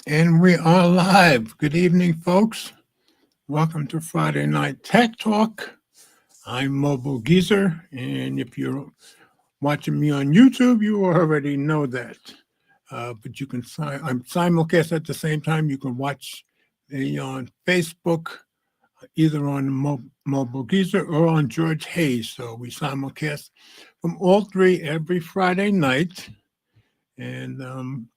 And we are live. Good evening, folks. Welcome to Friday Night Tech Talk. I'm Mobile Geezer, and if you're watching me on YouTube, you already know that. But you can I'm simulcast at the same time. You can watch me on Facebook, either on Mobile Geezer or on George Hayes. So we simulcast from all three every Friday night. And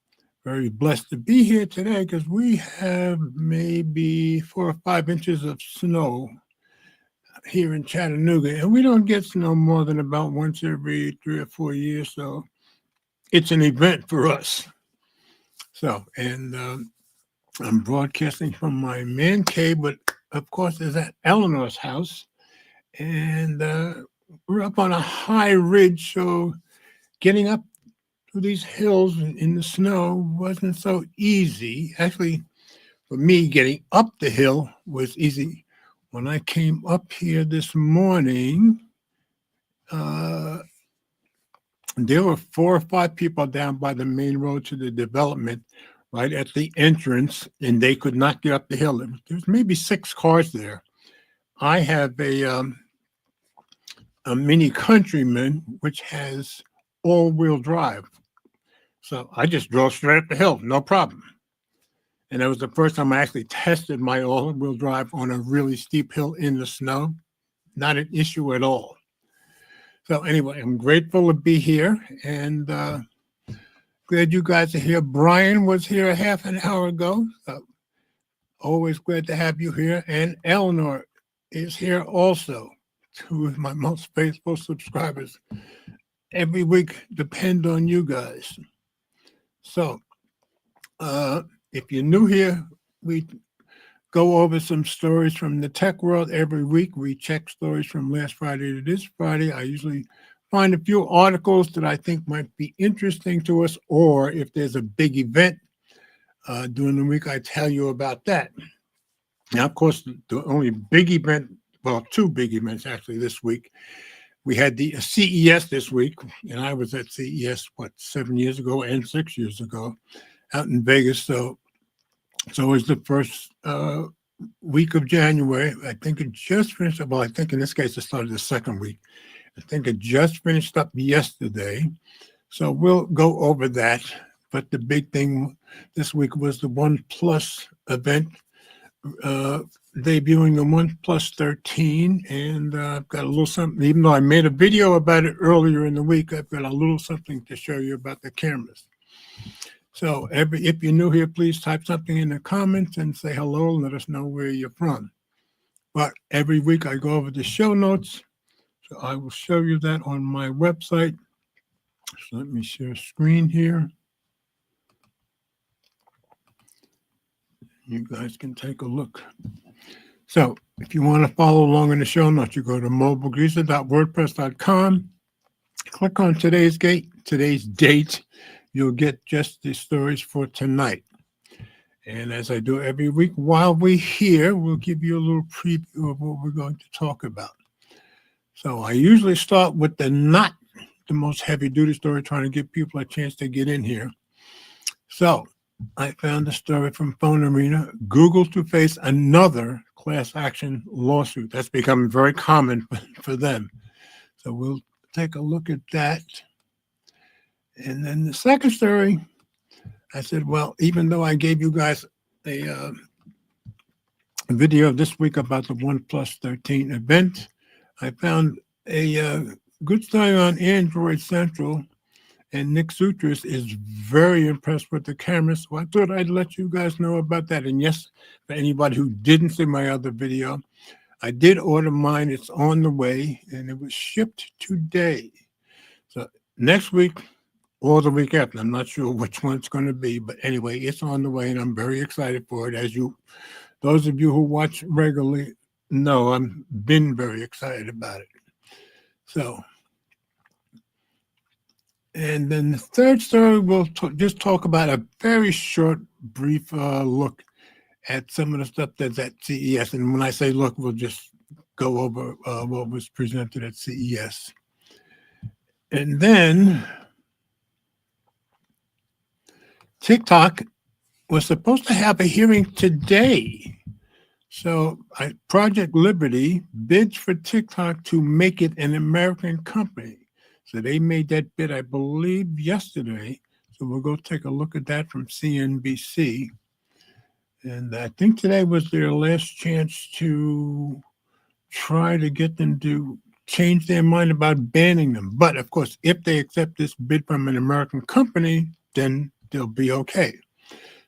very blessed to be here today because we have maybe 4 or 5 inches of snow here in Chattanooga, and we don't get snow more than about once every 3 or 4 years. So it's an event for us. So, and I'm broadcasting from my man cave, but of course, is at Eleanor's house, and we're up on a high ridge, so getting up to these hills in the snow wasn't so easy. Actually, for me, getting up the hill was easy. When I came up here this morning, uh, there were 4 or 5 people down by the main road to the development right at the entrance, and they could not get up the hill. There's maybe 6 cars there. I have a Mini Countryman, which has all-wheel drive. So I just drove straight up the hill, no problem. And that was the first time I actually tested my all-wheel drive on a really steep hill in the snow. Not an issue at all. So anyway, I'm grateful to be here, and glad you guys are here. Brian was here a half an hour ago. Always glad to have you here. And Eleanor is here also, 2 of my most faithful subscribers. Every week depend on you guys. So if you're new here, we go over some stories from the tech world every week. We check stories from last Friday to this Friday. I usually find a few articles that I think might be interesting to us, or if there's a big event during the week, I tell you about that. Now, of course, the only big event, well, 2 big events actually this week. We had the CES this week, and I was at CES, 7 years ago and 6 years ago out in Vegas. So it's always the first week of January. I think it just finished up. Well, I think in this case, it started the second week. I think it just finished up yesterday. So we'll go over that. But the big thing this week was the OnePlus event, debuting the OnePlus 13. And I've got a little something, even though I made a video about it earlier in the week, I've got a little something to show you about the cameras. So if you're new here, please type something in the comments and say hello and let us know where you're from. But every week I go over the show notes. So I will show you that on my website. So let me share screen here. You guys can take a look. So if you want to follow along in the show notes, you go to mobilegreaser.wordpress.com. Click on today's date. You'll get just the stories for tonight. And as I do every week, while we're here, we'll give you a little preview of what we're going to talk about. So I usually start with not the most heavy-duty story, trying to give people a chance to get in here. So I found a story from Phone Arena. Google to face another class action lawsuit. That's becoming very common for them. So we'll take a look at that. And then the second story, I said, well, even though I gave you guys a video this week about the OnePlus 13 event, I found a good story on Android Central, and Nick Sutras is very impressed with the cameras. So I thought I'd let you guys know about that. And yes, for anybody who didn't see my other video, I did order mine. It's on the way, and it was shipped today. So next week, or the week after. I'm not sure which one it's going to be, but anyway, it's on the way, and I'm very excited for it. As those of you who watch regularly know, I've been very excited about it. So, and then the third story, we'll just talk about a very short, brief look at some of the stuff that's at CES. And when I say look, we'll just go over what was presented at CES. And then TikTok was supposed to have a hearing today. So Project Liberty bids for TikTok to make it an American company. So they made that bid, I believe, yesterday. So we'll go take a look at that from CNBC. And I think today was their last chance to try to get them to change their mind about banning them. But of course, if they accept this bid from an American company, then they'll be okay.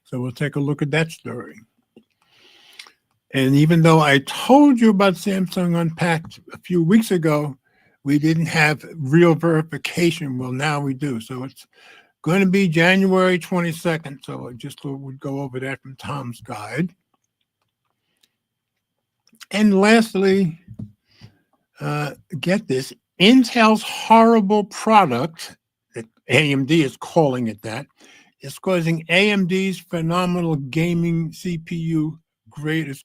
So we'll take a look at that story. And even though I told you about Samsung Unpacked a few weeks ago, we didn't have real verification. Well, now we do. So it's going to be January 22nd. So I just thought we'd go over that from Tom's guide. And lastly, get this, Intel's horrible product, that AMD is calling it that, is causing AMD's phenomenal gaming CPU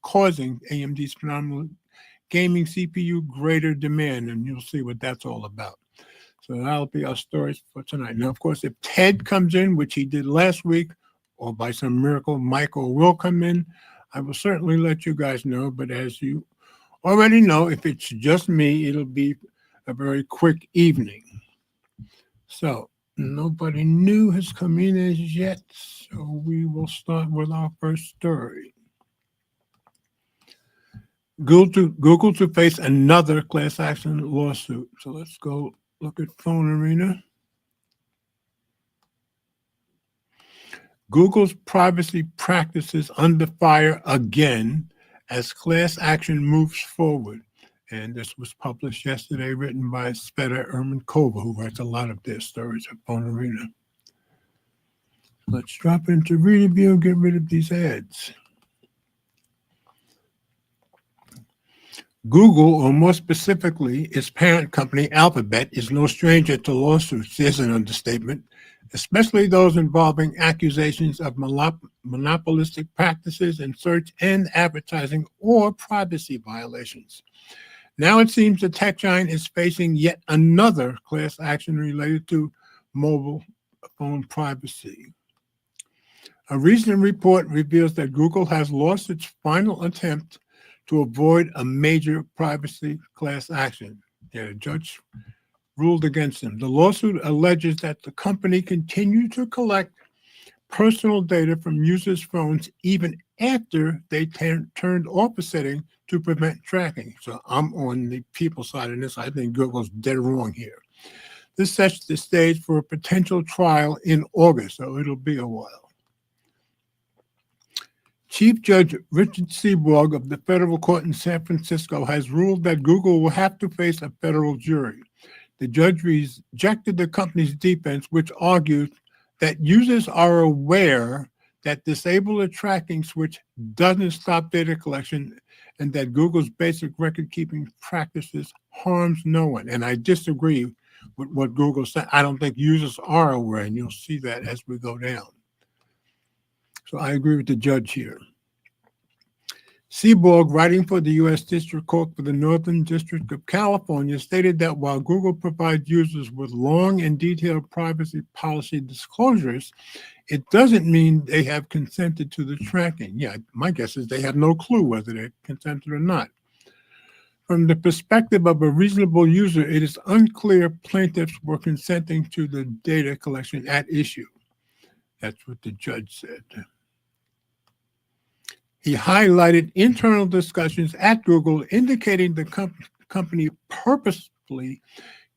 causing AMD's phenomenal gaming CPU greater demand, and you'll see what that's all about. So that'll be our stories for tonight. Now, of course, if Ted comes in, which he did last week, or by some miracle, Michael will come in, I will certainly let you guys know. But as you already know, if it's just me, it'll be a very quick evening. So nobody new has come in as yet, so we will start with our first story. Google to face another class action lawsuit. So let's go look at Phone Arena. Google's privacy practices under fire again as class action moves forward. And this was published yesterday, written by Sveta Ermankova, who writes a lot of their stories at Phone Arena. Let's drop into Reader View and get rid of these ads. Google, or more specifically, its parent company, Alphabet, is no stranger to lawsuits. There's an understatement, especially those involving accusations of monopolistic practices in search and advertising or privacy violations. Now it seems the tech giant is facing yet another class action related to mobile phone privacy. A recent report reveals that Google has lost its final attempt to avoid a major privacy class action. The judge ruled against them. The lawsuit alleges that the company continued to collect personal data from users' phones even after they turned off a setting to prevent tracking. So I'm on the people side of this. I think Google's dead wrong here. This sets the stage for a potential trial in August, so it'll be a while. Chief Judge Richard Seaborg of the federal court in San Francisco has ruled that Google will have to face a federal jury. The judge rejected the company's defense, which argued that users are aware that disable a tracking switch doesn't stop data collection and that Google's basic record-keeping practices harms no one. And I disagree with what Google said. I don't think users are aware, and you'll see that as we go down. So I agree with the judge here. Seaborg, writing for the U.S. District Court for the Northern District of California, stated that while Google provides users with long and detailed privacy policy disclosures, it doesn't mean they have consented to the tracking. Yeah, my guess is they have no clue whether they consented or not. From the perspective of a reasonable user, it is unclear plaintiffs were consenting to the data collection at issue. That's what the judge said. He highlighted internal discussions at Google indicating the company purposefully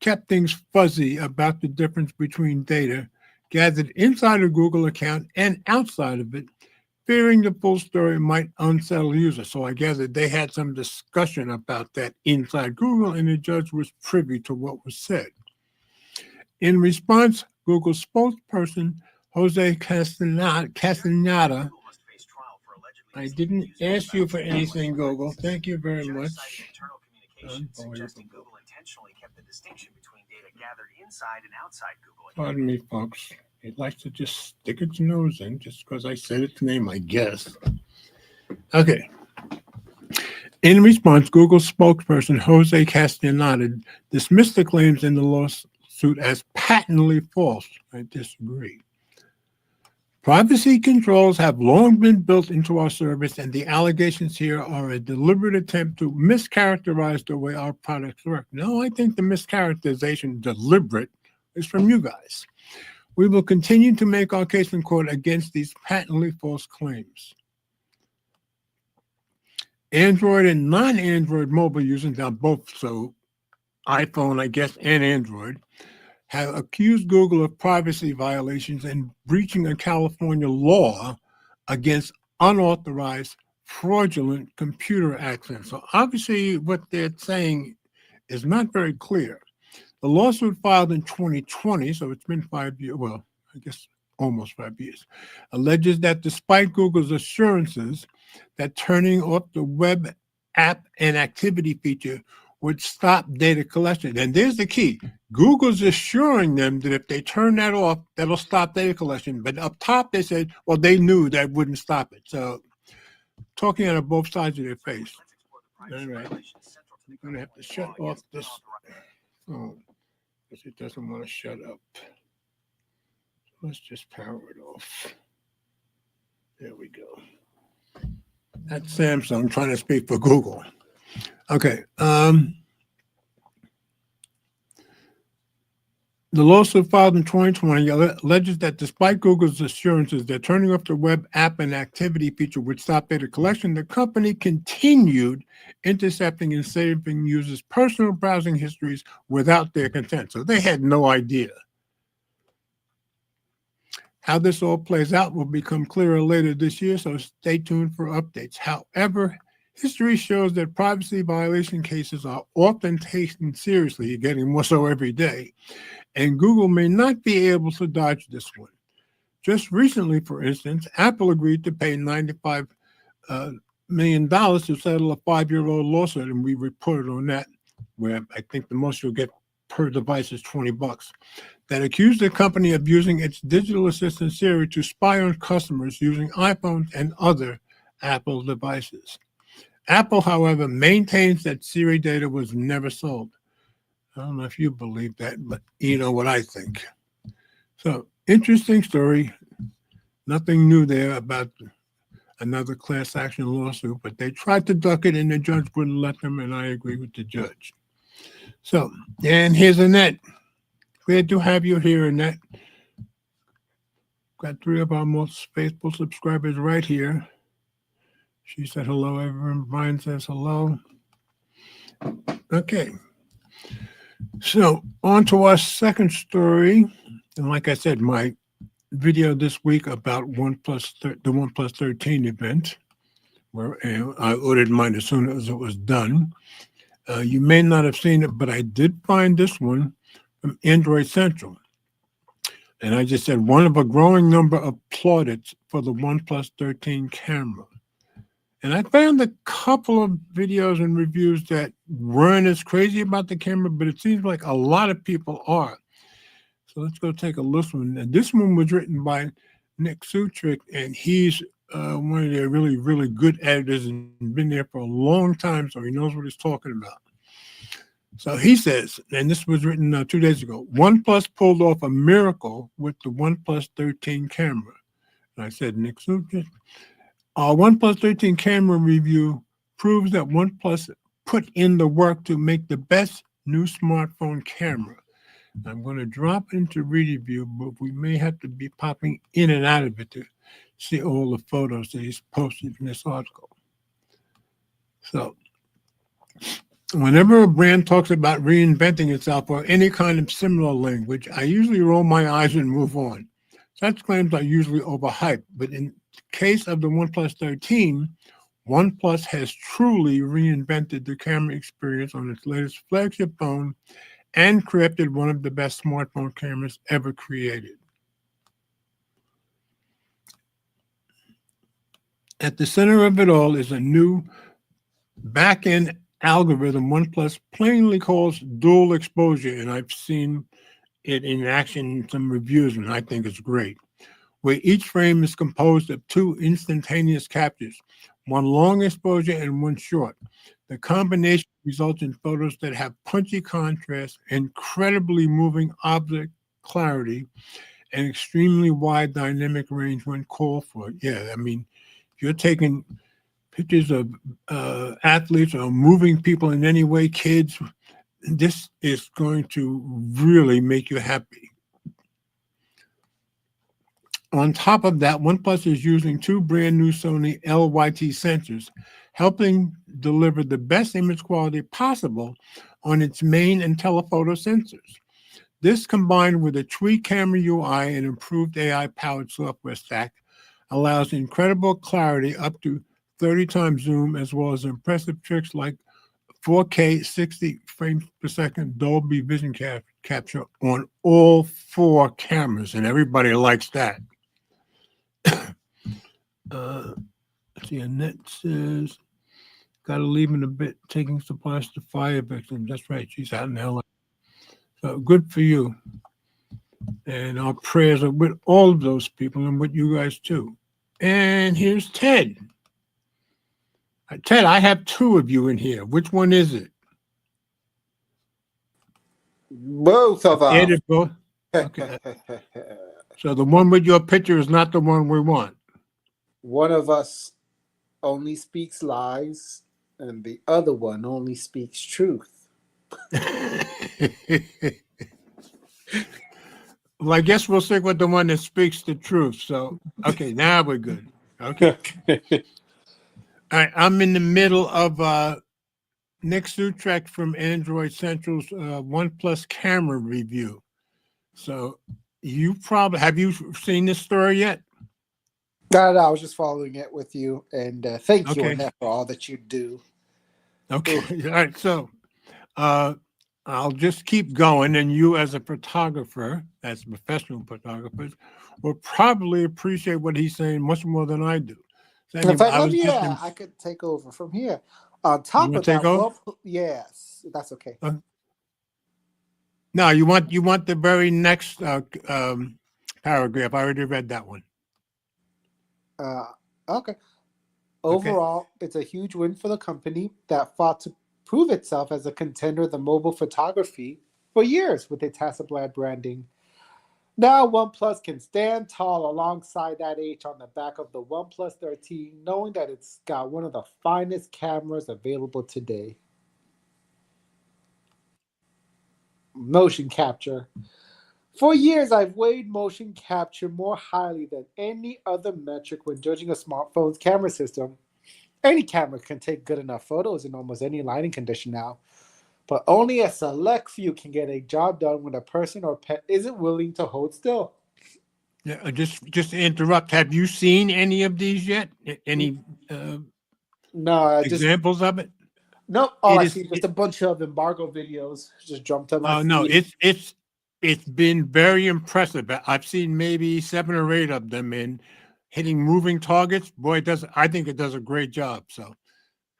kept things fuzzy about the difference between data gathered inside a Google account and outside of it, fearing the full story might unsettle users. So I gather they had some discussion about that inside Google, and the judge was privy to what was said. In response, Google spokesperson Jose Castaneda, I didn't ask you for anything, Google. Thank you very much. Pardon me, folks. It likes to just stick its nose in just because I said its name, I guess. Okay. In response, Google spokesperson Jose Castaneda dismissed the claims in the lawsuit as patently false. I disagree. Privacy controls have long been built into our service, and the allegations here are a deliberate attempt to mischaracterize the way our products work. No, I think the mischaracterization, deliberate, is from you guys. We will continue to make our case in court against these patently false claims. Android and non-Android mobile users, now both, so iPhone, I guess, and Android, have accused Google of privacy violations and breaching a California law against unauthorized, fraudulent computer access. So obviously what they're saying is not very clear. The lawsuit filed in 2020, so it's been 5 years, well, I guess almost 5 years, alleges that despite Google's assurances that turning off the web app and activity feature would stop data collection. And there's the key. Google's assuring them that if they turn that off, that'll stop data collection. But up top, they said, well, they knew that wouldn't stop it. So talking out of both sides of their face. All right. I'm going to have to shut off this phone because it doesn't want to shut up. Let's just power it off. There we go. That's Samsung trying to speak for Google. Okay. The lawsuit filed in 2020 alleges that despite Google's assurances that turning off the web app and activity feature would stop data collection, the company continued intercepting and saving users' personal browsing histories without their consent. So they had no idea. How this all plays out will become clearer later this year, so stay tuned for updates. However, history shows that privacy violation cases are often taken seriously, getting more so every day, and Google may not be able to dodge this one. Just recently, for instance, Apple agreed to pay $95 million to settle a 5-year-old lawsuit, and we reported on that, where I think the most you'll get per device is $20, that accused the company of using its digital assistant Siri to spy on customers using iPhones and other Apple devices. Apple, however, maintains that Siri data was never sold. I don't know if you believe that, but you know what I think. So, interesting story. Nothing new there about another class action lawsuit, but they tried to duck it and the judge wouldn't let them, and I agree with the judge. So, and here's Annette. Glad to have you here, Annette. Got 3 of our most faithful subscribers right here. She said hello, everyone. Brian says hello. Okay. So on to our second story. And like I said, my video this week about the OnePlus 13 event, where I ordered mine as soon as it was done. You may not have seen it, but I did find this one from Android Central. And I just said one of a growing number of plaudits for the OnePlus 13 camera. And I found a couple of videos and reviews that weren't as crazy about the camera, but it seems like a lot of people are. So let's go take a listen. And this one was written by Nick Sutrick, and he's one of their really, really good editors and been there for a long time, so he knows what he's talking about. So he says, and this was written 2 days ago, OnePlus pulled off a miracle with the OnePlus 13 camera. And I said, Nick Sutrick, our OnePlus 13 camera review proves that OnePlus put in the work to make the best new smartphone camera. I'm going to drop into review, but we may have to be popping in and out of it to see all the photos that he's posted in this article. So, whenever a brand talks about reinventing itself or any kind of similar language, I usually roll my eyes and move on. Such claims are usually overhyped, but in the case of the OnePlus 13, OnePlus has truly reinvented the camera experience on its latest flagship phone and crafted one of the best smartphone cameras ever created. At the center of it all is a new back-end algorithm OnePlus plainly calls dual exposure, and I've seen it in action in some reviews, and I think it's great, where each frame is composed of 2 instantaneous captures, one long exposure and one short. The combination results in photos that have punchy contrast, incredibly moving object clarity, an extremely wide dynamic range when called for. Yeah, I mean, if you're taking pictures of athletes or moving people in any way, kids, this is going to really make you happy. On top of that, OnePlus is using two brand new Sony LYT sensors, helping deliver the best image quality possible on its main and telephoto sensors. This, combined with a tweaked camera UI and improved AI-powered software stack, allows incredible clarity up to 30 times zoom, as well as impressive tricks like 4K 60 frames per second Dolby Vision capture on all four cameras, and everybody likes that. Let's see, Annette says, got to leave in a bit, taking supplies to fire victims. That's right, she's out in LA. So good for you. And our prayers are with all of those people and with you guys too. And here's Ted. Ted, I have two of you in here. Which one is it? Both of us. Both? Okay. So the one with your picture is not the one we want. One of us only speaks lies, and the other one only speaks truth. Well, I guess we'll stick with the one that speaks the truth. So, okay, now we're good. Okay. All right, I'm in the middle of Nick Sutrek from Android Central's OnePlus camera review. So, you probably have you seen this story yet? No, I was just following it with you, and thank you, Annette, for all that you do. Okay, all right. So, I'll just keep going, and you, as a photographer, as a professional photographer, will probably appreciate what he's saying much more than I do. So anyway, in fact, I could take over from here. On top of that, yes, that's okay. No, you want the very next paragraph. I already read that one. Okay. Overall, it's a huge win for the company that fought to prove itself as a contender in the mobile photography for years with its Hasselblad branding. Now OnePlus can stand tall alongside that H on the back of the OnePlus 13, knowing that it's got one of the finest cameras available today. Motion capture. For years, I've weighed motion capture more highly than any other metric when judging a smartphone's camera system. Any camera can take good enough photos in almost any lighting condition now, but only a select few can get a job done when a person or pet isn't willing to hold still. Yeah, just to interrupt, have you seen any of these yet? Any no examples of it? No, all I see is just a bunch of embargo videos just jumped on my feed. No, it's been very impressive. I've seen maybe 7 or 8 of them in hitting moving targets. Boy, I think it does a great job. So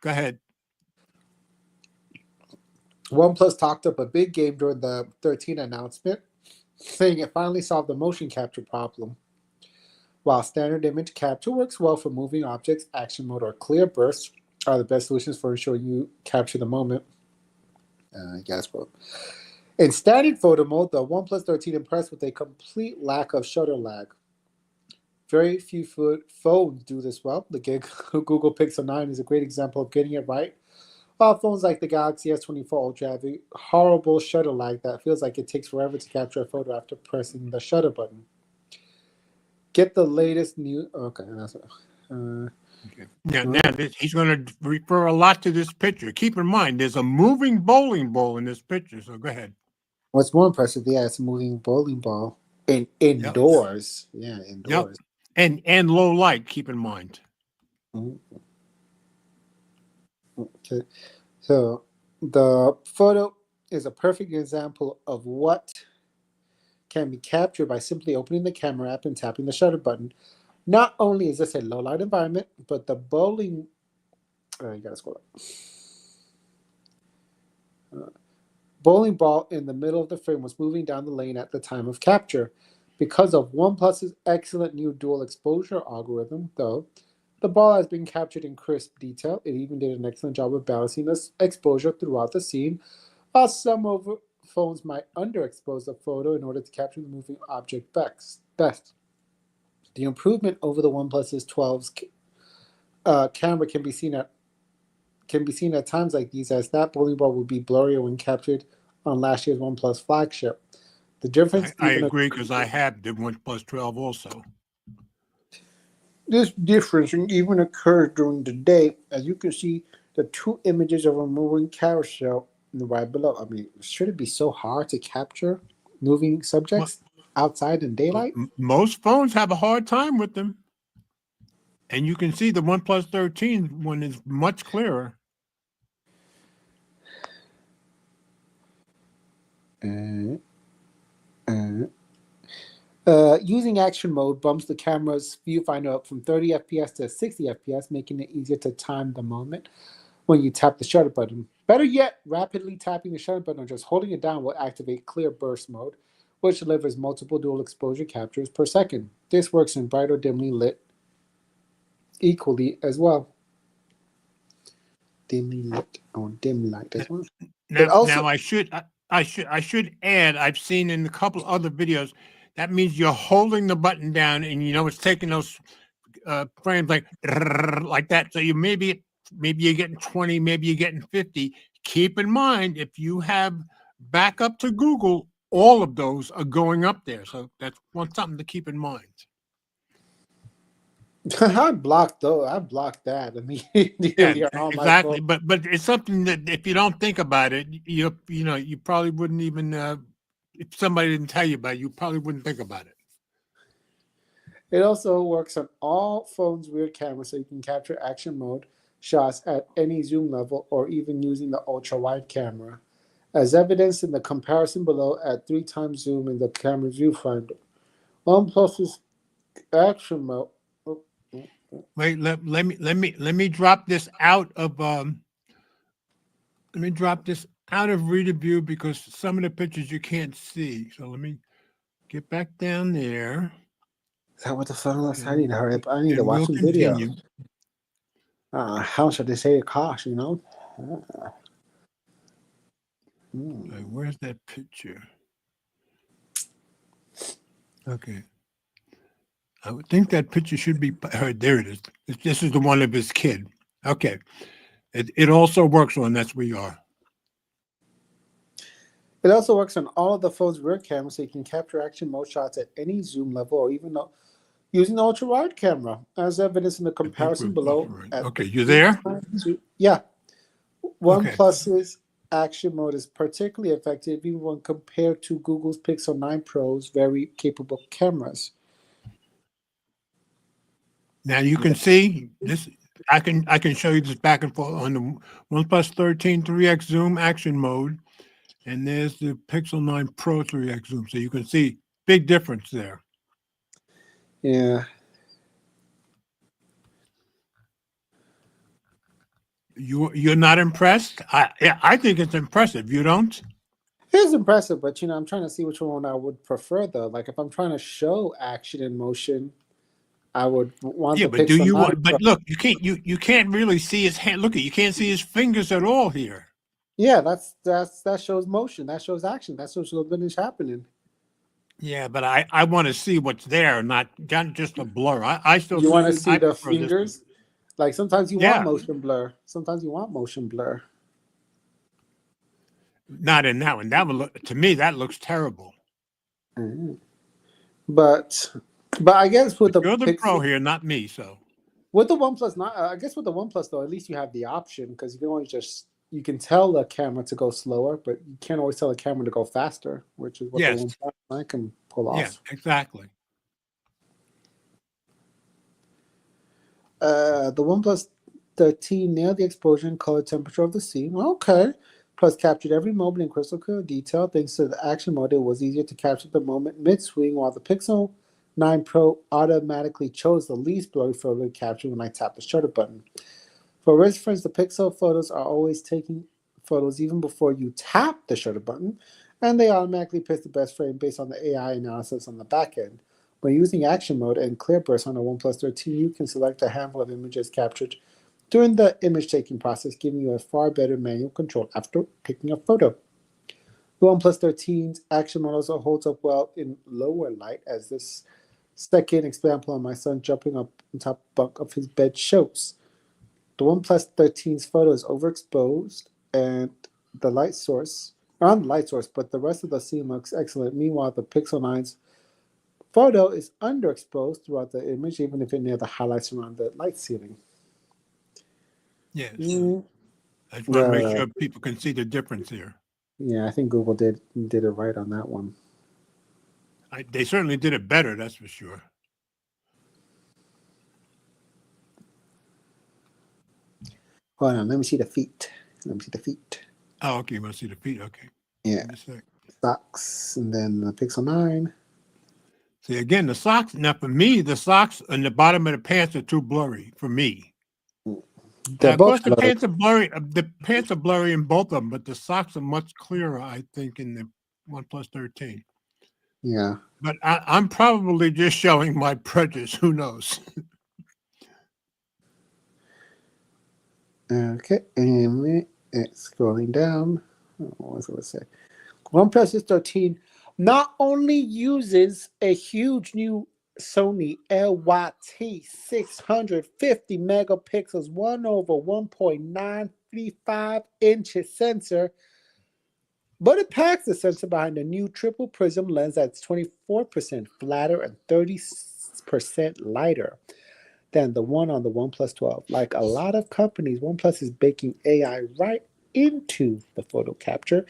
go ahead. OnePlus talked up a big game during the 13 announcement, saying it finally solved the motion capture problem. While standard image capture works well for moving objects, action mode or clear bursts are the best solutions for ensuring you capture the moment. In standard photo mode, the OnePlus 13 impressed with a complete lack of shutter lag. Very few phones do this well. The Google Pixel 9 is a great example of getting it right, while phones like the Galaxy S24 Ultra have a horrible shutter lag that feels like it takes forever to capture a photo after pressing the shutter button. Get the latest new... Okay, that's okay. Now he's going to refer a lot to this picture. Keep in mind, there's a moving bowling ball in this picture, so go ahead. What's more impressive, it's a moving bowling ball indoors. Yep. Yeah, indoors. Yep. And low light, keep in mind. Mm-hmm. Okay. So the photo is a perfect example of what can be captured by simply opening the camera app and tapping the shutter button. Not only is this a low light environment, but the bowling... you gotta scroll up. Bowling ball in the middle of the frame was moving down the lane at the time of capture. Because of OnePlus's excellent new dual exposure algorithm, though, the ball has been captured in crisp detail. It even did an excellent job of balancing this exposure throughout the scene, while some phones might underexpose the photo in order to capture the moving object best. The improvement over the OnePlus's 12's camera can be seen at times like these, as that bowling ball would be blurrier when captured on last year's OnePlus flagship. The difference I agree, because I have the OnePlus 12 also. This difference even occurs during the day, as you can see the two images of a moving carousel in the right below. I mean, should it be so hard to capture moving subjects outside in daylight? Most phones have a hard time with them. And you can see the OnePlus 13 one is much clearer. Using action mode bumps the camera's viewfinder up from 30 FPS to 60 FPS, making it easier to time the moment when you tap the shutter button. Better yet, rapidly tapping the shutter button or just holding it down will activate clear burst mode, which delivers multiple dual exposure captures per second. This works in bright or dimly lit equally as well. Dimly lit or dim light as well. Now I should add, I've seen in a couple other videos, that means you're holding the button down and it's taking those frames like that. So you maybe you're getting 20, maybe you're getting 50. Keep in mind, if you have backup to Google, all of those are going up there. So that's something to keep in mind. I blocked that immediately. Yeah, exactly. But it's something that if you don't think about it, you probably wouldn't even if somebody didn't tell you about it, you probably wouldn't think about it. It also works on all phones' rear cameras, so you can capture action mode shots at any zoom level or even using the ultra wide camera, as evidenced in the comparison below at 3 times zoom in the camera's viewfinder. OnePlus's action mode. Wait, let me drop this out of reader view, because some of the pictures you can't see. So let me get back down there. Is that what the phone looks? I need to hurry up. I need to watch some video. How should they say it costs, Where's that picture? Okay. I would think that picture should be, there it is. This is the one of his kid. Okay. It also works on That's We Are. It also works on all of the phone's rear cameras, so you can capture action mode shots at any zoom level or even using the ultra wide camera, as evidenced in the comparison below. Okay, you there? Yeah. OnePlus's action mode is particularly effective even when compared to Google's Pixel 9 Pro's very capable cameras. Now you can see this. I can show you this back and forth on the OnePlus 13 3x zoom action mode, and there's the Pixel 9 Pro 3x zoom. So you can see big difference there. Yeah. You're not impressed? I think it's impressive. You don't? It's impressive, but I'm trying to see which one I would prefer though. Like if I'm trying to show action in motion, I would want the but Pixel 9 but look, you can't really see his hand. Look, you can't see his fingers at all here. Yeah, that shows motion, that shows action, that shows what is happening. Yeah, but I want to see what's there, not just a blur. I still you want to see the fingers. Like sometimes you want motion blur. Sometimes you want motion blur. Not in that one. That would look, to me, that looks terrible. Mm-hmm. But I guess with you're the pro here, not me. So with the OnePlus, I guess with the OnePlus though, at least you have the option, because you can always you can tell the camera to go slower, but you can't always tell the camera to go faster, which is what the OnePlus I can pull off. Yeah, exactly. The OnePlus 13 nailed the exposure and color temperature of the scene. Okay. Plus captured every moment in crystal clear detail. Thanks to the action mode, it was easier to capture the moment mid-swing, while the Pixel 9 Pro automatically chose the least blurry photo to capture when I tap the shutter button. For reference, the Pixel photos are always taking photos even before you tap the shutter button, and they automatically pick the best frame based on the AI analysis on the back end. When using action mode and clear burst on the OnePlus 13, you can select a handful of images captured during the image taking process, giving you a far better manual control after taking a photo. The OnePlus 13's action mode also holds up well in lower light, as this second example of my son jumping up on top bunk of his bed shows. The OnePlus 13's photo is overexposed and the light source, on the light source, but the rest of the scene looks excellent. Meanwhile, the Pixel 9's photo is underexposed throughout the image, even if it near the highlights around the light ceiling. Yes. Mm, I just want to make yeah. sure people can see the difference here. Yeah, I think Google did it right on that one. They certainly did it better, that's for sure. Hold on, let me see the feet. Oh, okay. You want to see the feet? Okay. Yeah, socks, and then the Pixel 9. See, again, the socks. Now, for me, the socks and the bottom of the pants are too blurry for me. They're Now, of both course, the blurry. pants are blurry. The pants are blurry in both of them, but the socks are much clearer, I think, in the OnePlus 13. Yeah. But I'm probably just showing my prejudice. Who knows? Okay, and it's scrolling down. What was I going to say? OnePlus 13 not only uses a huge new Sony LYT 650 megapixels 1/1.935 inches sensor, but it packs the sensor behind a new triple prism lens that's 24% flatter and 30% lighter than the one on the OnePlus 12. Like a lot of companies, OnePlus is baking AI right into the photo capture,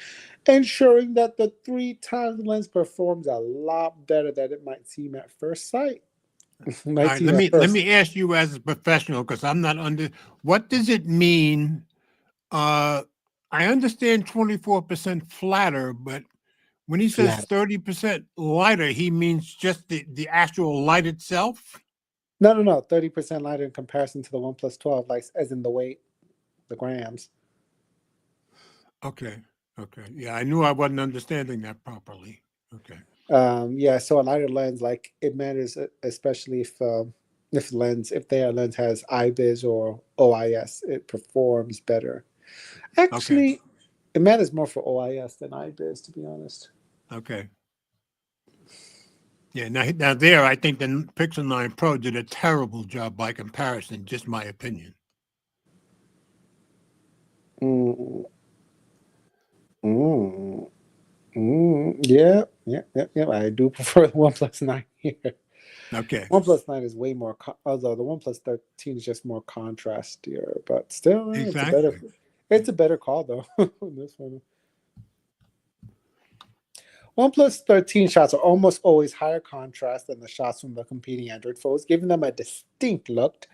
ensuring that the 3x lens performs a lot better than it might seem at first sight. All right, let me ask you as a professional, because I'm not under. What does it mean? I understand 24% flatter, but when he says 30% lighter, he means just the actual light itself? No, 30% lighter in comparison to the OnePlus 12, like as in the weight, the grams. Okay. Yeah, I knew I wasn't understanding that properly. Okay. Yeah, so a lighter lens, like it matters, especially if their lens has IBIS or OIS, it performs better. Actually, it matters more for OIS than IBIS, to be honest. Okay. Yeah, now there, I think the Pixel 9 Pro did a terrible job by comparison, just my opinion. Yeah. I do prefer the OnePlus 9 here. Okay. OnePlus 9 is way more, although the OnePlus 13 is just more contrastier, but still, Exactly. it's a better call though. This one. OnePlus 13 shots are almost always higher contrast than the shots from the competing Android phones, giving them a distinct look.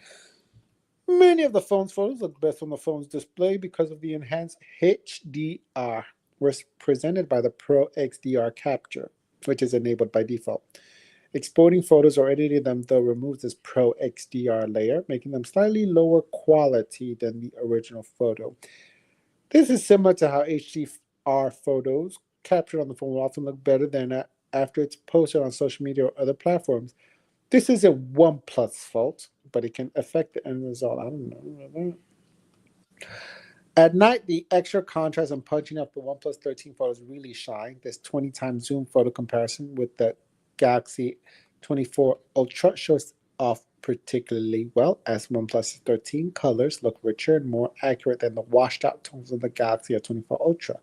Many of the phone's photos look best on the phone's display because of the enhanced HDR, was presented by the Pro XDR capture, which is enabled by default. Exporting photos or editing them, though, removes this Pro XDR layer, making them slightly lower quality than the original photo. This is similar to how HDR photos captured on the phone will often look better than after it's posted on social media or other platforms. This is a OnePlus fault, but it can affect the end result. I don't know. At night, the extra contrast and punching up the OnePlus 13 photos really shine. This 20 times zoom photo comparison with the Galaxy 24 Ultra shows off particularly well, as OnePlus 13 colors look richer and more accurate than the washed out tones of the Galaxy S24 Ultra.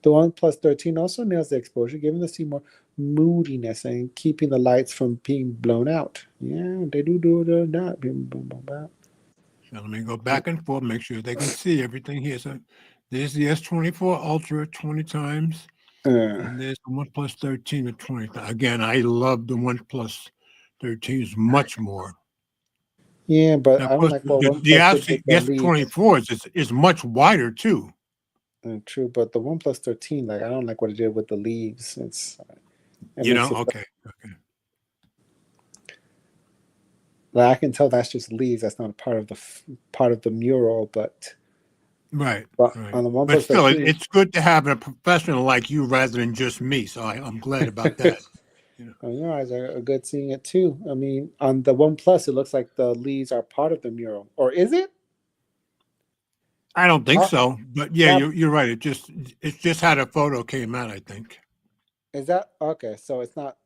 The OnePlus 13 also nails the exposure, giving the scene more moodiness and keeping the lights from being blown out. Yeah, they do that. So let me go back and forth, make sure they can see everything here. So there's the S24 Ultra 20 times, and there's the OnePlus 13 at 20 times. Again, I love the OnePlus 13 much more. Yeah, but now, I don't like what the S24 is much wider too. True, but the OnePlus 13, like I don't like what it did with the leaves. Okay. Like, I can tell that's just leaves. That's not a part of the mural, but right. On the OnePlus but still, 13, it's good to have a professional like you rather than just me. So I'm glad about that. Your eyes are good seeing it too. I mean, on the OnePlus, it looks like the leaves are part of the mural, or is it? I don't think Oh, so, but yeah, that you're right. It's just how the photo came out, I think. is that okay? So it's not.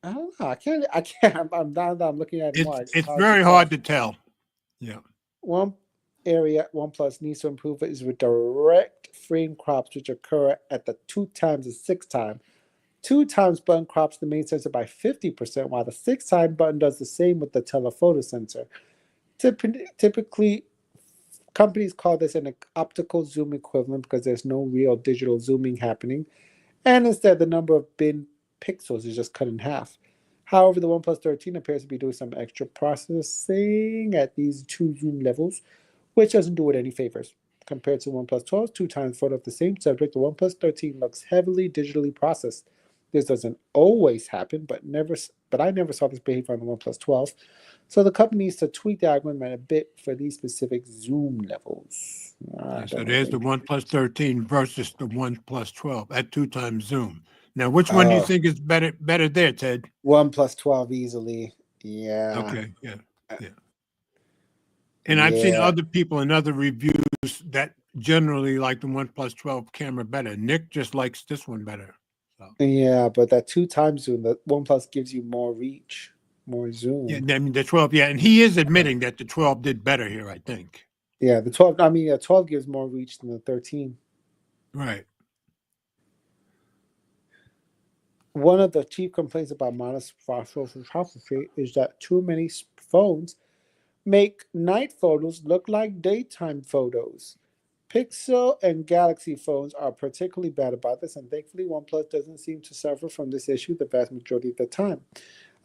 I don't know. I can't. I can't. I'm now that I'm looking at it more. It's It's hard to very tell. hard to tell. Yeah. One area OnePlus needs to improve is with direct frame crops, which occur at the 2x and 6x. 2x button crops the main sensor by 50%, while the 6x button does the same with the telephoto sensor. Typically, companies call this an optical zoom equivalent because there's no real digital zooming happening, and instead the number of bin pixels is just cut in half. However, the OnePlus 13 appears to be doing some extra processing at these two zoom levels, which doesn't do it any favors. Compared to OnePlus 12's 2x photo of the same subject, the OnePlus 13 looks heavily digitally processed. This doesn't always happen, but I never saw this behavior on the OnePlus 12. So the company needs to tweak the algorithm a bit for these specific zoom levels. I So don't there's the think. OnePlus 13 versus the OnePlus 12 at 2x zoom. Now, which one do you Oh, think is better there, Ted? OnePlus 12 easily. Yeah. Okay, yeah, Uh, yeah. And I've seen Yeah. other people in other reviews that generally like the OnePlus 12 camera better. Nick just likes this one better. So Yeah, but that 2x zoom, the OnePlus gives you more reach, more yeah, zoom. I mean the 12, yeah, and he is admitting that the 12 did better here, I think. Yeah, the 12, I mean, yeah, 12 gives more reach than the 13. Right. One of the chief complaints about modest photography is that too many phones make night photos look like daytime photos. Pixel and Galaxy phones are particularly bad about this, and thankfully, OnePlus doesn't seem to suffer from this issue the vast majority of the time.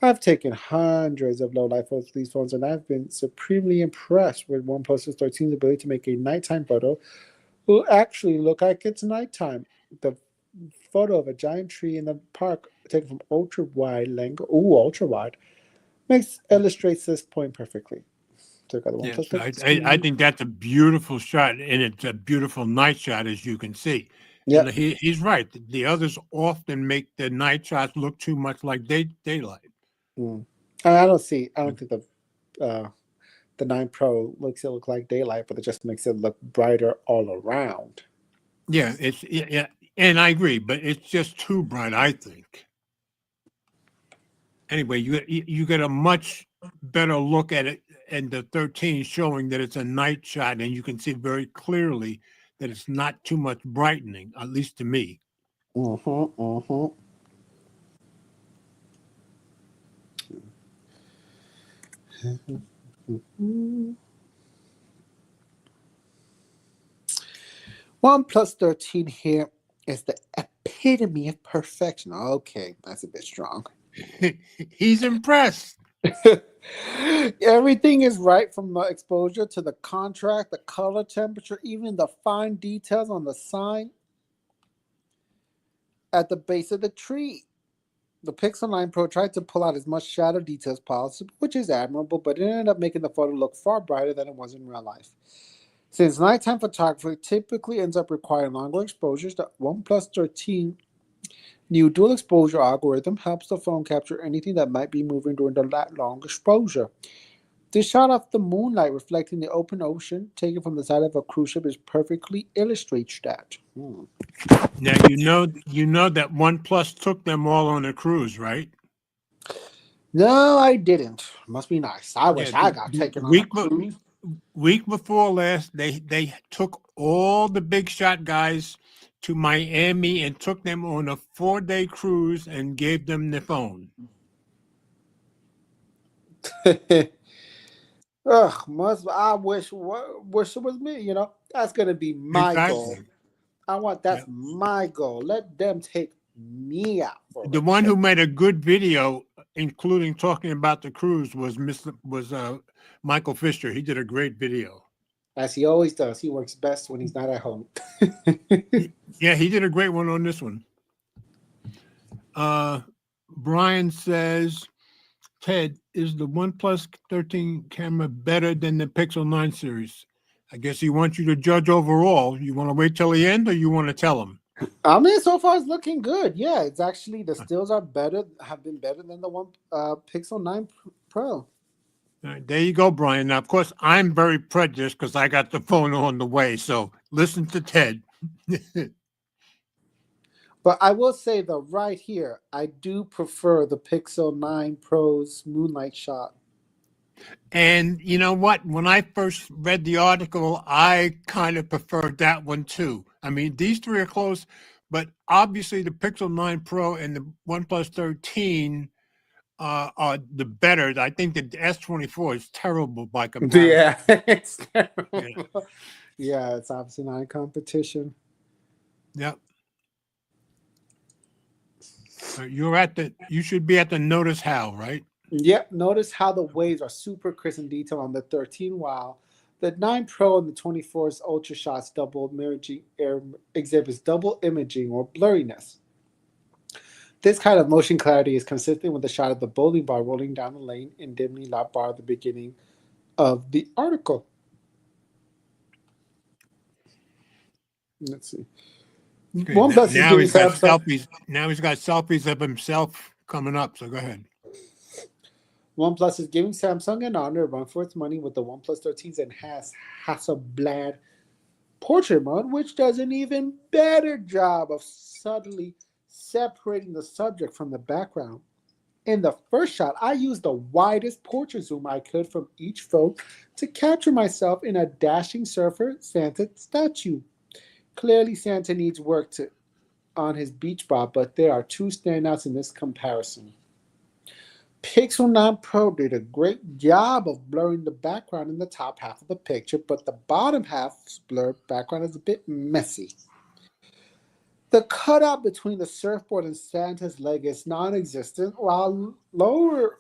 I've taken hundreds of low light photos of these phones, and I've been supremely impressed with OnePlus 13's ability to make a nighttime photo will actually look like it's nighttime. The photo of a giant tree in the park taken from ultra wide length, ultra wide, illustrates this point perfectly. Took out the Yes, OnePlus I 13. think that's a beautiful shot, and it's a beautiful night shot, as you can see. And Yep. he's right. The others often make the night shots look too much like daylight. Mm. I don't see. I don't think the 9 Pro makes it look like daylight, but it just makes it look brighter all around. Yeah, yeah, and I agree, but it's just too bright, I think. Anyway, you get a much better look at it, and the 13 showing that it's a night shot, and you can see very clearly that it's not too much brightening, at least to me. Mm-hmm. Mm-hmm. OnePlus 13 here is the epitome of perfection. Okay, that's a bit strong. He's impressed. Everything is right from the exposure to the contrast, the color temperature, even the fine details on the sign at the base of the tree. The Pixel 9 Pro tried to pull out as much shadow detail as possible, which is admirable, but it ended up making the photo look far brighter than it was in real life. Since nighttime photography typically ends up requiring longer exposures, the OnePlus 13 new dual exposure algorithm helps the phone capture anything that might be moving during that long exposure. This shot of the moonlight reflecting the open ocean, taken from the side of a cruise ship, is perfectly illustrates that. Now you know that OnePlus took them all on a cruise, right? No, I didn't. Must be nice. I Yeah, wish I got the taken on a cruise. week before last, they took all the big shot guys to Miami and took them on a 4-day cruise and gave them the phone. Ugh, I wish it was me. You know, that's gonna be my goal. Exactly. I want Yeah. that's my goal. Let them take me out for The a one trip. who made a good video, including talking about the cruise, was Michael Fisher. He did a great video. As he always does. He works best when he's not at home. Yeah, he did a great one on this one. Brian says, Ted, is the OnePlus 13 camera better than the Pixel 9 series? I guess he wants you to judge overall. You want to wait till the end, or you want to tell him? I mean, so far it's looking good. Yeah, it's actually the stills have been better than the one Pixel 9 Pro. All right, there you go, Brian. Now, of course, I'm very prejudiced because I got the phone on the way. So listen to Ted. But I will say though, right here, I do prefer the Pixel 9 Pro's Moonlight shot. And you know what? When I first read the article, I kind of preferred that one too. I mean, these three are close, but obviously the Pixel 9 Pro and the OnePlus 13 are the better. I think the S24 is terrible by comparison. Yeah, it's terrible. Yeah. Yeah, it's obviously not a competition. Yep. You should be at the Notice How, right? Yep, notice how the waves are super crisp and detailed on the 13, while the 9 Pro and the 24's Ultra shots double imaging exhibits double imaging or blurriness. This kind of motion clarity is consistent with the shot of the bowling ball rolling down the lane in dimly lit bar at the beginning of the article. Let's see. Okay, OnePlus is now giving he's got Samsung. selfies. Now he's got selfies of himself coming up. So go ahead. OnePlus is giving Samsung an honor run for its money with the OnePlus 13's enhanced Hasselblad portrait mode, which does an even better job of subtly separating the subject from the background. In the first shot, I used the widest portrait zoom I could from each phone to capture myself in a dashing surfer Santa statue. Clearly, Santa needs work on his beach bar, but there are two standouts in this comparison. Pixel 9 Pro did a great job of blurring the background in the top half of the picture, but the bottom half's blurred background is a bit messy. The cutout between the surfboard and Santa's leg is non-existent, while lower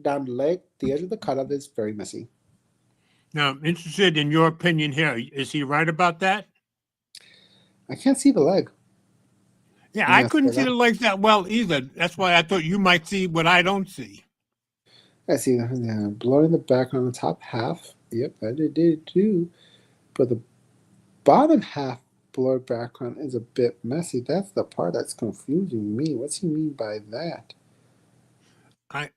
down the leg, the edge of the cutout is very messy. Now, I'm interested in your opinion here. Is he right about that? I can't see the leg. Yeah, I Yes, couldn't see the legs that well either. That's why I thought you might see what I don't see. I see. Yeah, blurring the background on the top half. Yep, I did too. But the bottom half blurred background is a bit messy. That's the part that's confusing me. What's he mean by that? I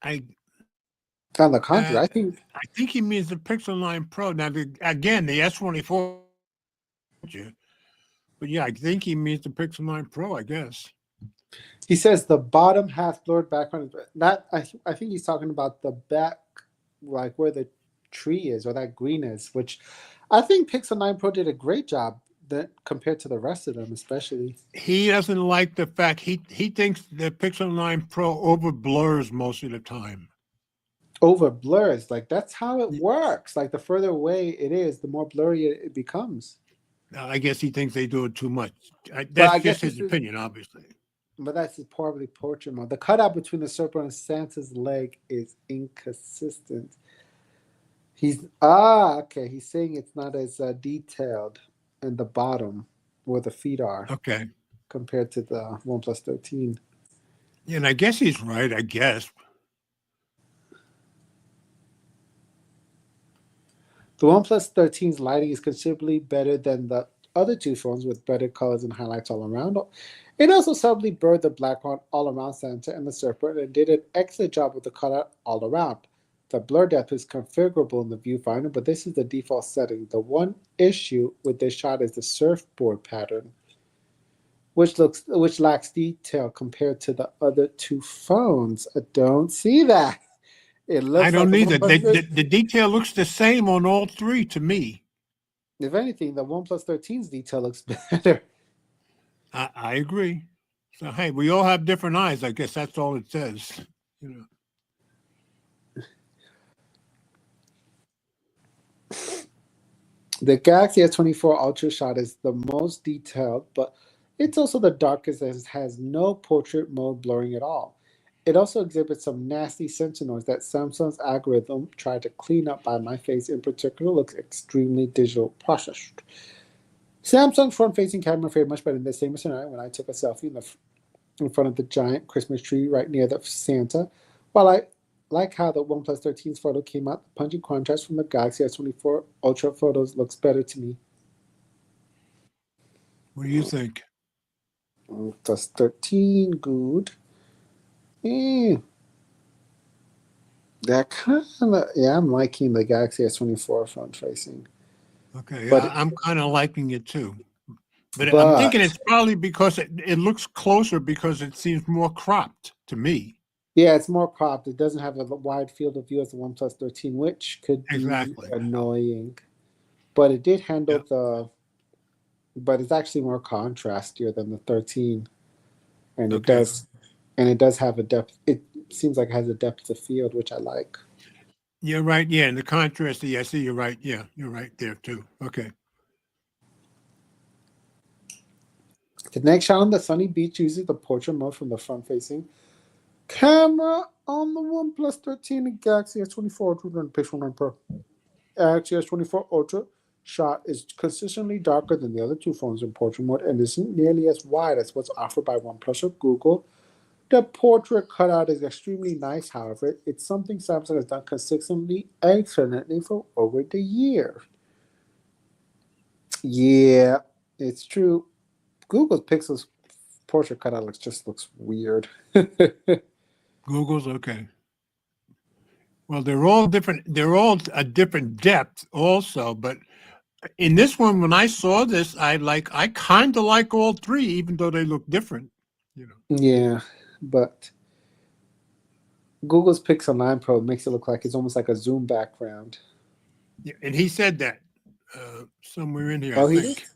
On the contrary, I think he means the Pixel 9 Pro. Now, again, the S24, but yeah, I think he means the Pixel 9 Pro. I guess. he says the bottom half blurred background. That I think he's talking about the back, like where the tree is or that green is, which I think Pixel 9 Pro did a great job that compared to the rest of them, especially. He doesn't like the fact he thinks the Pixel 9 Pro over blurs most of the time. Over blurs, like that's how it works. Like the further away it is, the more blurry it becomes. I guess he thinks they do it too much. I That's guess just his opinion, obviously. But that's probably portrait mode. The cutout between the surfboard and Santa's leg is inconsistent. Okay. He's saying it's not as detailed in the bottom where the feet are Okay. compared to the OnePlus 13. Yeah, and I guess he's right. I guess. The OnePlus 13's lighting is considerably better than the other two phones with better colors and highlights all around. It also subtly blurred the background all around Santa and the surfboard and did an excellent job with the cutout all around. The blur depth is configurable in the viewfinder, but this is the default setting. The one issue with this shot is the surfboard pattern, which lacks detail compared to the other two phones. I don't see that. It looks I don't like either. The detail looks the same on all three to me. If anything, the OnePlus 13's detail looks better. I agree. So hey, we all have different eyes. I guess that's all it says. You know. The Galaxy S24 Ultra shot is the most detailed, but it's also the darkest and has no portrait mode blurring at all. It also exhibits some nasty sensor noise that Samsung's algorithm tried to clean up by my face in particular looks extremely digital processed. Samsung's front-facing camera fared much better in the same scenario when I took a selfie in front of the giant Christmas tree right near the Santa. While I like how the OnePlus 13's photo came out, the pungent contrast from the Galaxy S24 Ultra photos looks better to me. What do you think? OnePlus 13, good. That kind of, yeah, I'm liking the Galaxy S24 front facing, Okay, but I'm kind of liking it too. But I'm but thinking it's probably because it looks closer because it seems more cropped to me. yeah, it's more cropped. It doesn't have a wide field of view as the OnePlus 13, which could be Exactly. annoying. But it did handle Yeah. the, but it's actually more contrastier than the 13, and Okay. it does have a depth. It seems like it has a depth of field, which I like. You're right. Yeah, and the contrast. Yeah, I see. You're right. Yeah, you're right there too. Okay. The next shot on the sunny beach uses the portrait mode from the front-facing camera on the OnePlus 13 and Galaxy S24 Ultra and Pixel 9 Pro. Galaxy S24 Ultra shot is consistently darker than the other two phones in portrait mode and isn't nearly as wide as what's offered by OnePlus or Google. The portrait cutout is extremely nice, however. It's something Samsung has done consistently, excellently for over the year. Yeah, it's true. Google's Pixel's portrait cutout looks weird. Google's okay. Well, they're all different. They're all a different depth also. But in this one, when I saw this, I kind of like all three, even though they look different. You know. Yeah, but Google's Pixel 9 Pro makes it look like it's almost like a zoom background. Yeah, and he said that somewhere in here, I Oh, he did? think.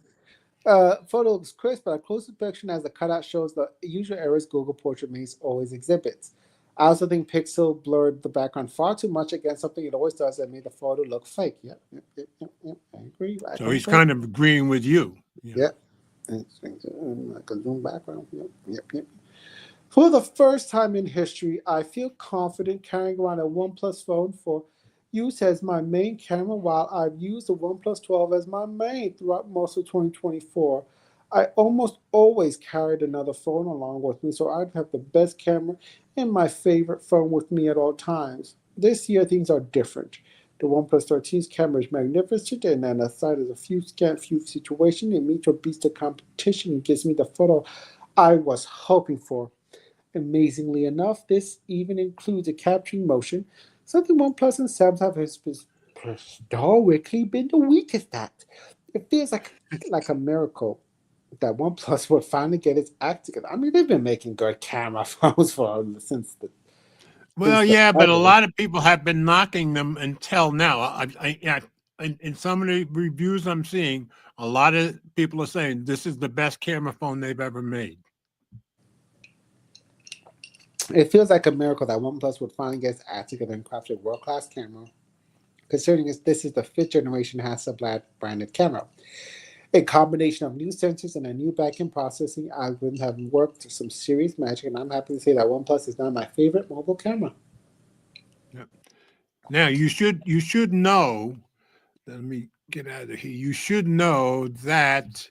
Photo looks crisp, but a close inspection as the cutout shows the usual errors Google Portrait Maze always exhibits. I also think Pixel blurred the background far too much against something it always does that made the photo look fake. Yep. I agree. I So he's concur. kind of agreeing with you. You know. Yep. It's like a zoom background. Yep. For the first time in history, I feel confident carrying around a OnePlus phone for use as my main camera while I've used the OnePlus 12 as my main throughout most of 2024. I almost always carried another phone along with me, so I'd have the best camera and my favorite phone with me at all times. This year, things are different. The OnePlus 13's camera is magnificent, and then aside of a few situations, it meets or beats the competition and gives me the photo I was hoping for. Amazingly enough, this even includes a capturing motion, something OnePlus and Samsung have historically been the weakest at. It feels like a miracle that OnePlus would finally get its act together. I mean, they've been making good camera phones since the Well, yeah, but a ever. lot of people have been knocking them until now. In some of the reviews I'm seeing, a lot of people are saying this is the best camera phone they've ever made. It feels like a miracle that OnePlus would finally get its act together and craft a world-class camera, considering this is the fifth generation Hasselblad branded camera. A combination of new sensors and a new backend processing algorithm have worked some serious magic, and I'm happy to say that OnePlus is now my favorite mobile camera. Yeah. Now you should know. Let me get out of here. You should know that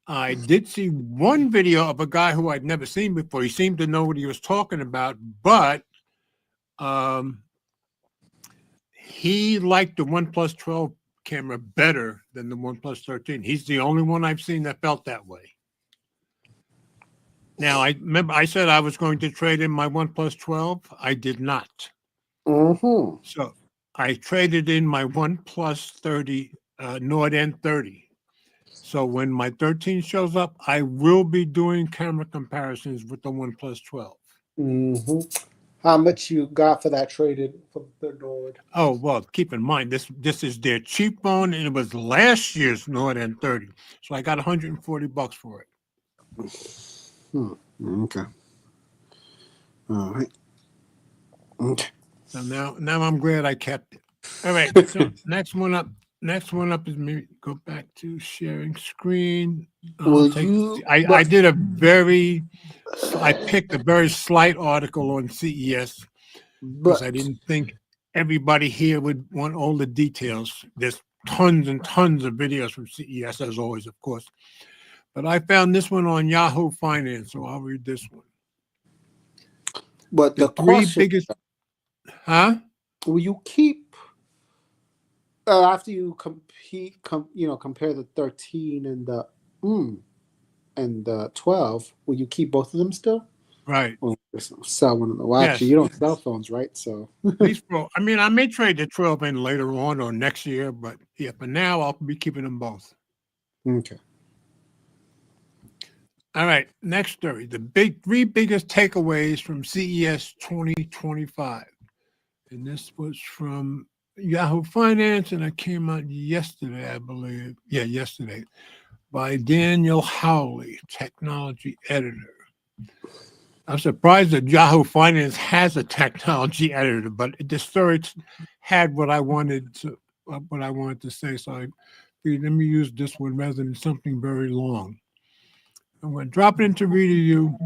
I did see one video of a guy who I'd never seen before. He seemed to know what he was talking about, but he liked the OnePlus 12 camera better than the OnePlus 13. He's the only one I've seen that felt that way. Now, I remember I said I was going to trade in my OnePlus 12. I did not. Mm-hmm. So I traded in my OnePlus 30, Nord N30. So when my 13 shows up, I will be doing camera comparisons with the OnePlus 12. Mm-hmm. How much you got for that traded for the Nord? Oh, well, keep in mind, this is their cheap phone, and it was last year's Nord N30. So I got $140 for it. Okay. All right. Okay. So now I'm glad I kept it. All right. So next one up is me. Go back to sharing screen. I did I picked a very slight article on CES because I didn't think everybody here would want all the details. There's tons and tons of videos from CES, as always, of course. But I found this one on Yahoo Finance, so I'll read this one. But The three biggest, huh? Will you keep after you compare the 13 and the 12? Will you keep both of them still? Right. Just sell one of them. Well, Yes. actually, you don't sell phones, right? So At least I mean, I may trade the 12 in later on or next year, but yeah, for now I'll be keeping them both. okay. All right, next story. The three biggest takeaways from CES 2025. And this was from Yahoo Finance, and it came out yesterday, I believe. Yeah, yesterday, by Daniel Howley, technology editor. I'm surprised that Yahoo Finance has a technology editor, but the story had what I wanted to say. So let me use this one rather than something very long. I'm going to drop it into read to you.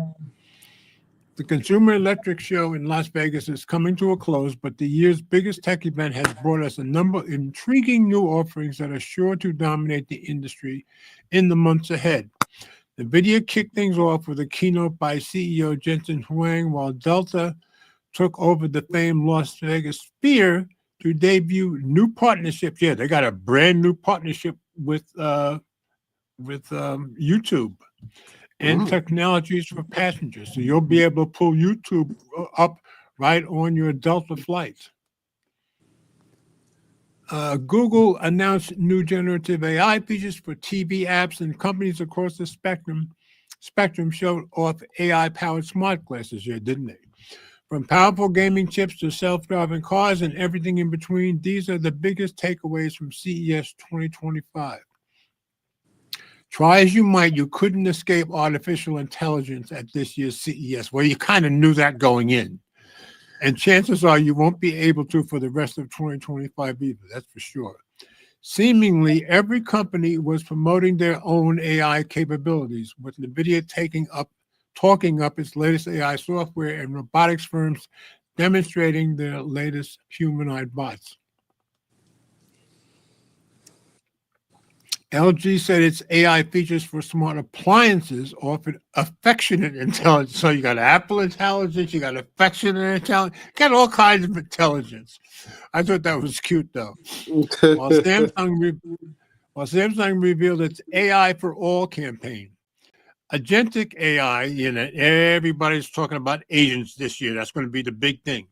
The Consumer Electronics Show in Las Vegas is coming to a close, but the year's biggest tech event has brought us a number of intriguing new offerings that are sure to dominate the industry in the months ahead. The video kicked things off with a keynote by CEO Jensen Huang, while Delta took over the famed Las Vegas Sphere to debut new partnerships. Yeah, they got a brand new partnership with YouTube and technologies for passengers. So you'll be able to pull YouTube up right on your Delta flights. Google announced new generative AI features for TV apps, and companies across the spectrum showed off AI-powered smart glasses here, didn't they? From powerful gaming chips to self-driving cars and everything in between, these are the biggest takeaways from CES 2025. Try as you might, you couldn't escape artificial intelligence at this year's CES. Well, you kind of knew that going in. And chances are you won't be able to for the rest of 2025 either, that's for sure. Seemingly, every company was promoting their own AI capabilities, with NVIDIA talking up its latest AI software and robotics firms demonstrating their latest humanoid bots. LG said its AI features for smart appliances offered affectionate intelligence. So you got Apple intelligence, you got affectionate intelligence, got all kinds of intelligence. I thought that was cute, though. While Samsung revealed its AI for All campaign. Agentic AI, everybody's talking about agents this year. That's going to be the big thing.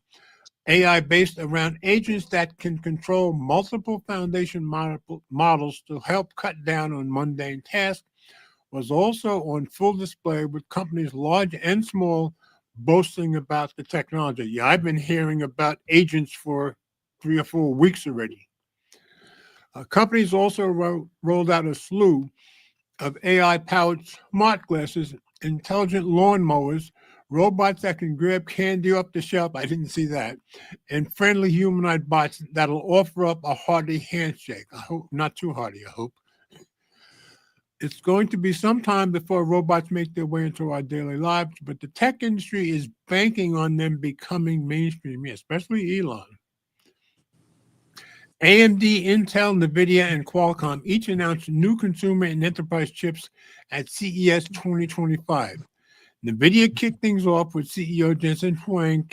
AI based around agents that can control multiple foundation models to help cut down on mundane tasks was also on full display, with companies large and small boasting about the technology. Yeah, I've been hearing about agents for 3 or 4 weeks already. Companies also rolled out a slew of AI-powered smart glasses, intelligent lawnmowers, robots that can grab candy off the shelf, I didn't see that, and friendly humanoid bots that'll offer up a hearty handshake. I hope not too hearty, I hope. It's going to be some time before robots make their way into our daily lives, but the tech industry is banking on them becoming mainstream, especially Elon. AMD, Intel, NVIDIA, and Qualcomm each announced new consumer and enterprise chips at CES 2025. NVIDIA kicked things off with CEO Jensen Huang's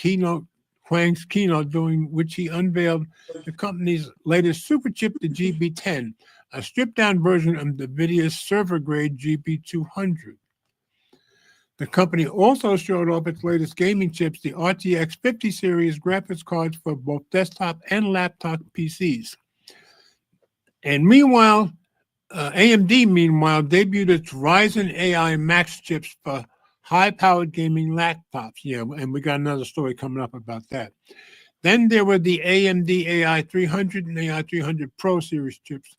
keynote, during which he unveiled the company's latest super chip, the GB10, a stripped-down version of NVIDIA's server-grade GB200. The company also showed off its latest gaming chips, the RTX 50 series graphics cards for both desktop and laptop PCs. And meanwhile, AMD, debuted its Ryzen AI Max chips for high-powered gaming laptops. Yeah, and we got another story coming up about that. Then there were the AMD AI 300 and AI 300 Pro series chips,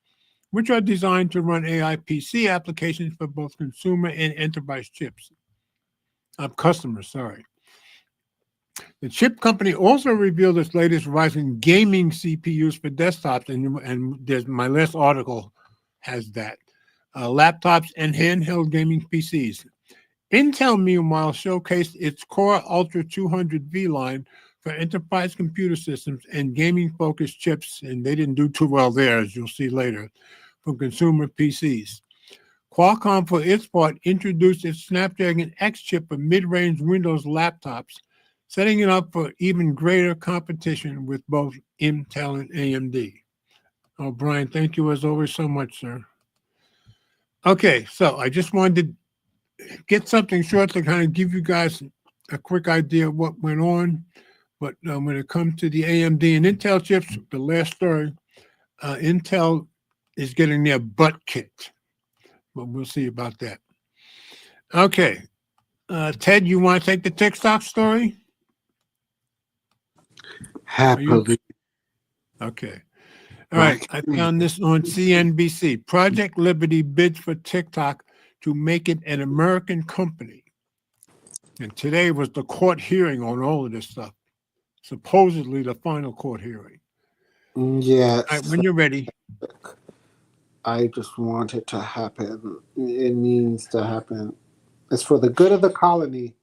which are designed to run AI PC applications for both consumer and enterprise customers. The chip company also revealed its latest Ryzen gaming CPUs for desktops, and there's my last article has that, laptops and handheld gaming PCs. Intel, meanwhile, showcased its Core Ultra 200V line for enterprise computer systems and gaming-focused chips, and they didn't do too well there, as you'll see later, for consumer PCs. Qualcomm, for its part, introduced its Snapdragon X chip for mid-range Windows laptops, setting it up for even greater competition with both Intel and AMD. Oh, Brian, thank you as always so much, sir. Okay, so I just wanted to get something short to kind of give you guys a quick idea of what went on. But when it comes to the AMD and Intel chips, the last story, Intel is getting their butt kicked. But we'll see about that. Okay. Ted, you want to take the TikTok story? Happily. Okay. All right. I found this on CNBC. Project Liberty bids for TikTok to make it an American company. And today was the court hearing on all of this stuff. Supposedly the final court hearing. Yes. All right, when you're ready. I just want it to happen. It needs to happen. It's for the good of the colony.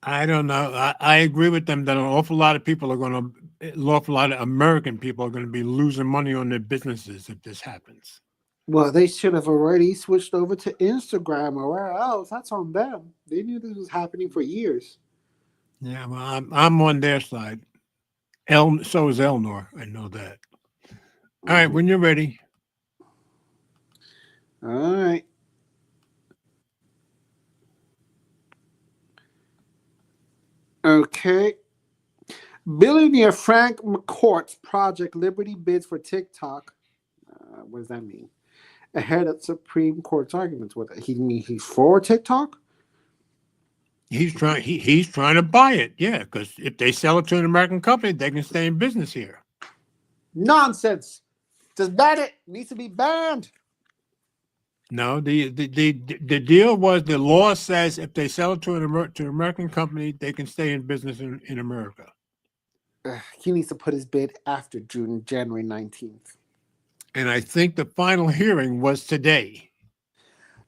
I don't know. I agree with them that an awful lot of people are going to, an awful lot of American people are going to be losing money on their businesses if this happens. Well, they should have already switched over to Instagram or where else. That's on them. They knew this was happening for years. Yeah, well, I'm on their side. So is Elnor. I know that. All right, when you're ready. All right. Okay. Billionaire Frank McCourt's Project Liberty bids for TikTok. What does that mean? Ahead of Supreme Court's arguments. What he's for TikTok? He's trying to buy it. Yeah, because if they sell it to an American company, they can stay in business here. Nonsense. Just ban it. Needs to be banned. No, the deal was the law says if they sell it to an American company, they can stay in business in America. He needs to put his bid after January 19th. And I think the final hearing was today.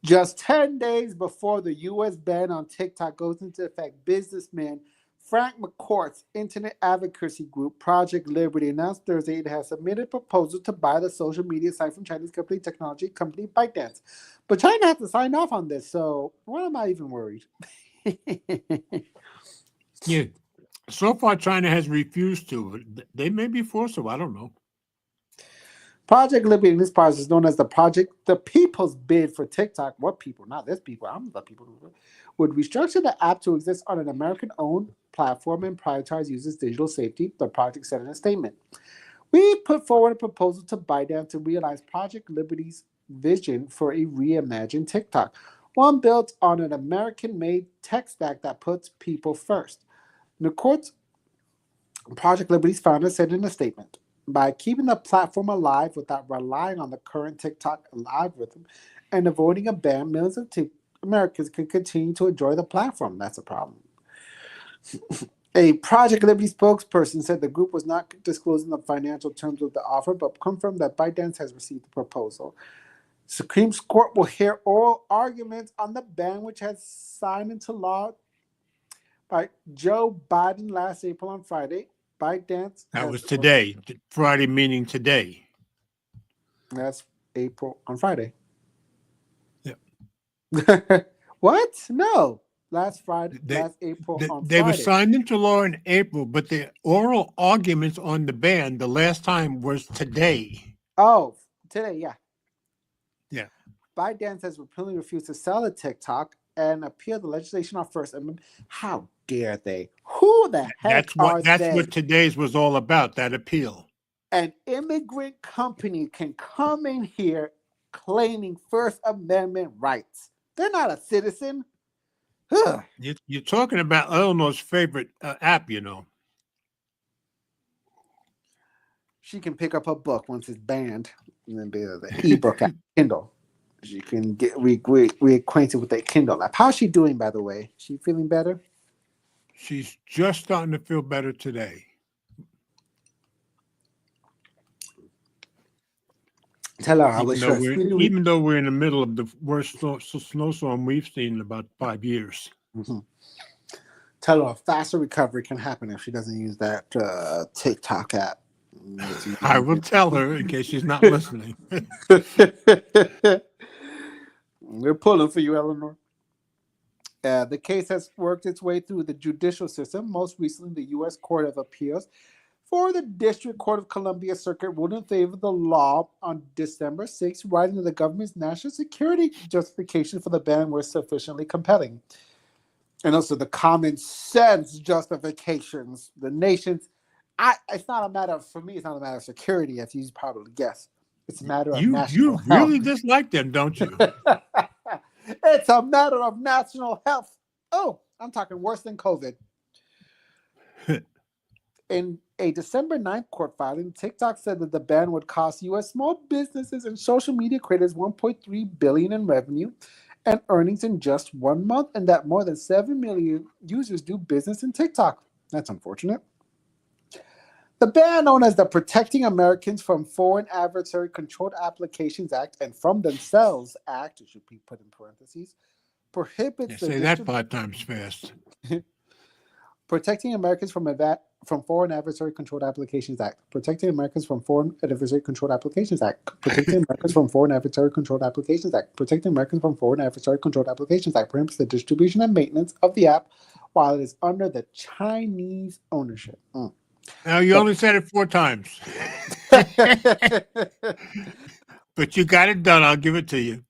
Just 10 days before the U.S. ban on TikTok goes into effect, businessman Frank McCourt's internet advocacy group, Project Liberty, announced Thursday it has submitted a proposal to buy the social media site from Chinese technology company ByteDance. But China has to sign off on this, so why am I even worried? Yeah. So far, China has refused to. They may be forced to. I don't know. Project Liberty in this process is known as the People's Bid for TikTok. What people? Not this people. I'm the people who would restructure the app to exist on an American-owned platform and prioritize users' digital safety, the project said in a statement. We put forward a proposal to ByteDance to realize Project Liberty's vision for a reimagined TikTok, one built on an American-made tech stack that puts people first. McCourt's Project Liberty's founder said in a statement, by keeping the platform alive without relying on the current TikTok algorithm and avoiding a ban, millions of Americans can continue to enjoy the platform. That's a problem. A Project Liberty spokesperson said the group was not disclosing the financial terms of the offer, but confirmed that ByteDance has received the proposal. Supreme Court will hear oral arguments on the ban, which has signed into law by Joe Biden last April on Friday. ByteDance. That was today. Friday meaning today. That's April on Friday. Yeah. What? No. Last Friday, last April on Friday. They were signed into law in April, but the oral arguments on the ban the last time was today. Oh, today, yeah. Yeah. ByteDance has repeatedly refused to sell a TikTok and appeal the legislation on First Amendment. How dare they? Who the heck are they? That's what today's was all about, that appeal. An immigrant company can come in here claiming First Amendment rights. They're not a citizen. You're talking about Eleanor's favorite app, you know. She can pick up a book once it's banned, and then be the ebook app, Kindle. She can get reacquainted with that Kindle app. How's she doing, by the way? She feeling better? She's just starting to feel better today. Tell her I wish her. Even though we're in the middle of the worst snowstorm we've seen in about 5 years. Mm-hmm. Tell her a faster recovery can happen if she doesn't use that TikTok app. I will tell her in case she's not listening. We're pulling for you, Eleanor. The case has worked its way through the judicial system, most recently the U.S. Court of Appeals for the District Court of Columbia Circuit ruled in favor of the law on December 6th, writing that the government's national security justification for the ban was sufficiently compelling. And also the common sense justifications. The nation's, it's not a matter of, for me, it's not a matter of security, as you probably guess. It's a matter of national You really health. dislike them, don't you? It's a matter of national health. Oh, I'm talking worse than COVID. In a December 9th court filing, TikTok said that the ban would cost U.S. small businesses and social media creators $1.3 billion in revenue and earnings in just 1 month, and that more than 7 million users do business in TikTok. That's unfortunate. The ban, known as the Protecting Americans from Foreign Adversary Controlled Applications Act and From Themselves Act, it should be put in parentheses, prohibits Yeah, the say that 5 times fast. Protecting Americans from Foreign Adversary Controlled Applications Act. Protecting Americans from Foreign Adversary Controlled Applications Act. Protecting Americans from Foreign Adversary Controlled Applications Act. Protecting Americans from Foreign Adversary Controlled Applications Act prohibits the distribution and maintenance of the app while it is under the Chinese ownership. Now, you only said it 4 times. But you got it done. I'll give it to you.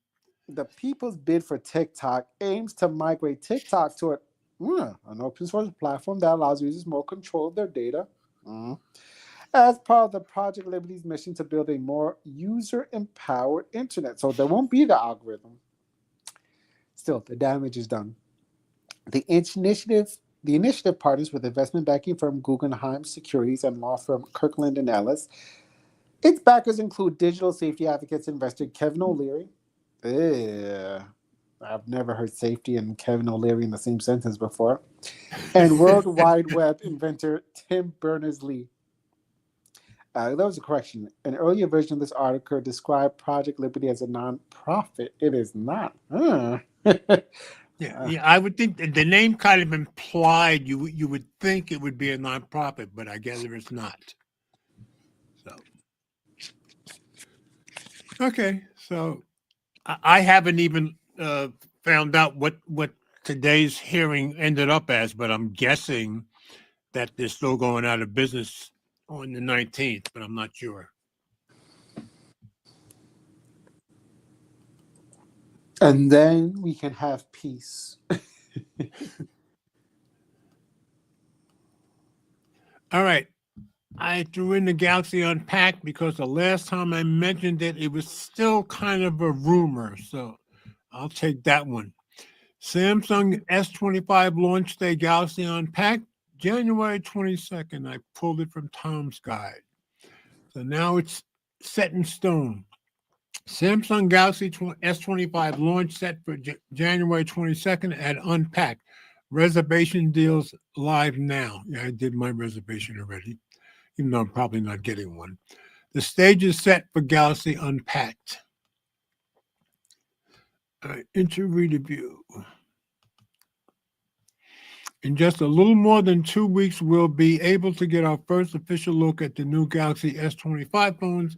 The people's bid for TikTok aims to migrate TikTok to an open source platform that allows users more control of their data. As part of the Project Liberty's mission to build a more user-empowered internet. So there won't be the algorithm. Still, the damage is done. The initiative partners with investment backing firm Guggenheim Securities and law firm Kirkland & Ellis. Its backers include digital safety advocates investor Kevin O'Leary. I've never heard safety and Kevin O'Leary in the same sentence before. And World Wide Web inventor Tim Berners-Lee. That was a correction. An earlier version of this article described Project Liberty as a non-profit. It is not. Yeah, I would think the name kind of implied you would think it would be a nonprofit, but I gather it's not. So, okay, so I haven't even found out what today's hearing ended up as, but I'm guessing that they're still going out of business on the 19th, but I'm not sure. And then we can have peace. All right. I threw in the Galaxy Unpacked because the last time I mentioned it, it was still kind of a rumor. So I'll take that one. Samsung S25 launch day Galaxy Unpacked, January 22nd. I pulled it from Tom's Guide. So now it's set in stone. Samsung Galaxy S25 launch set for January 22nd at Unpacked. Reservation deals live now. Yeah, I did my reservation already, even though I'm probably not getting one. The stage is set for Galaxy Unpacked. Intro review. In just a little more than 2 weeks, we'll be able to get our first official look at the new Galaxy S25 phones,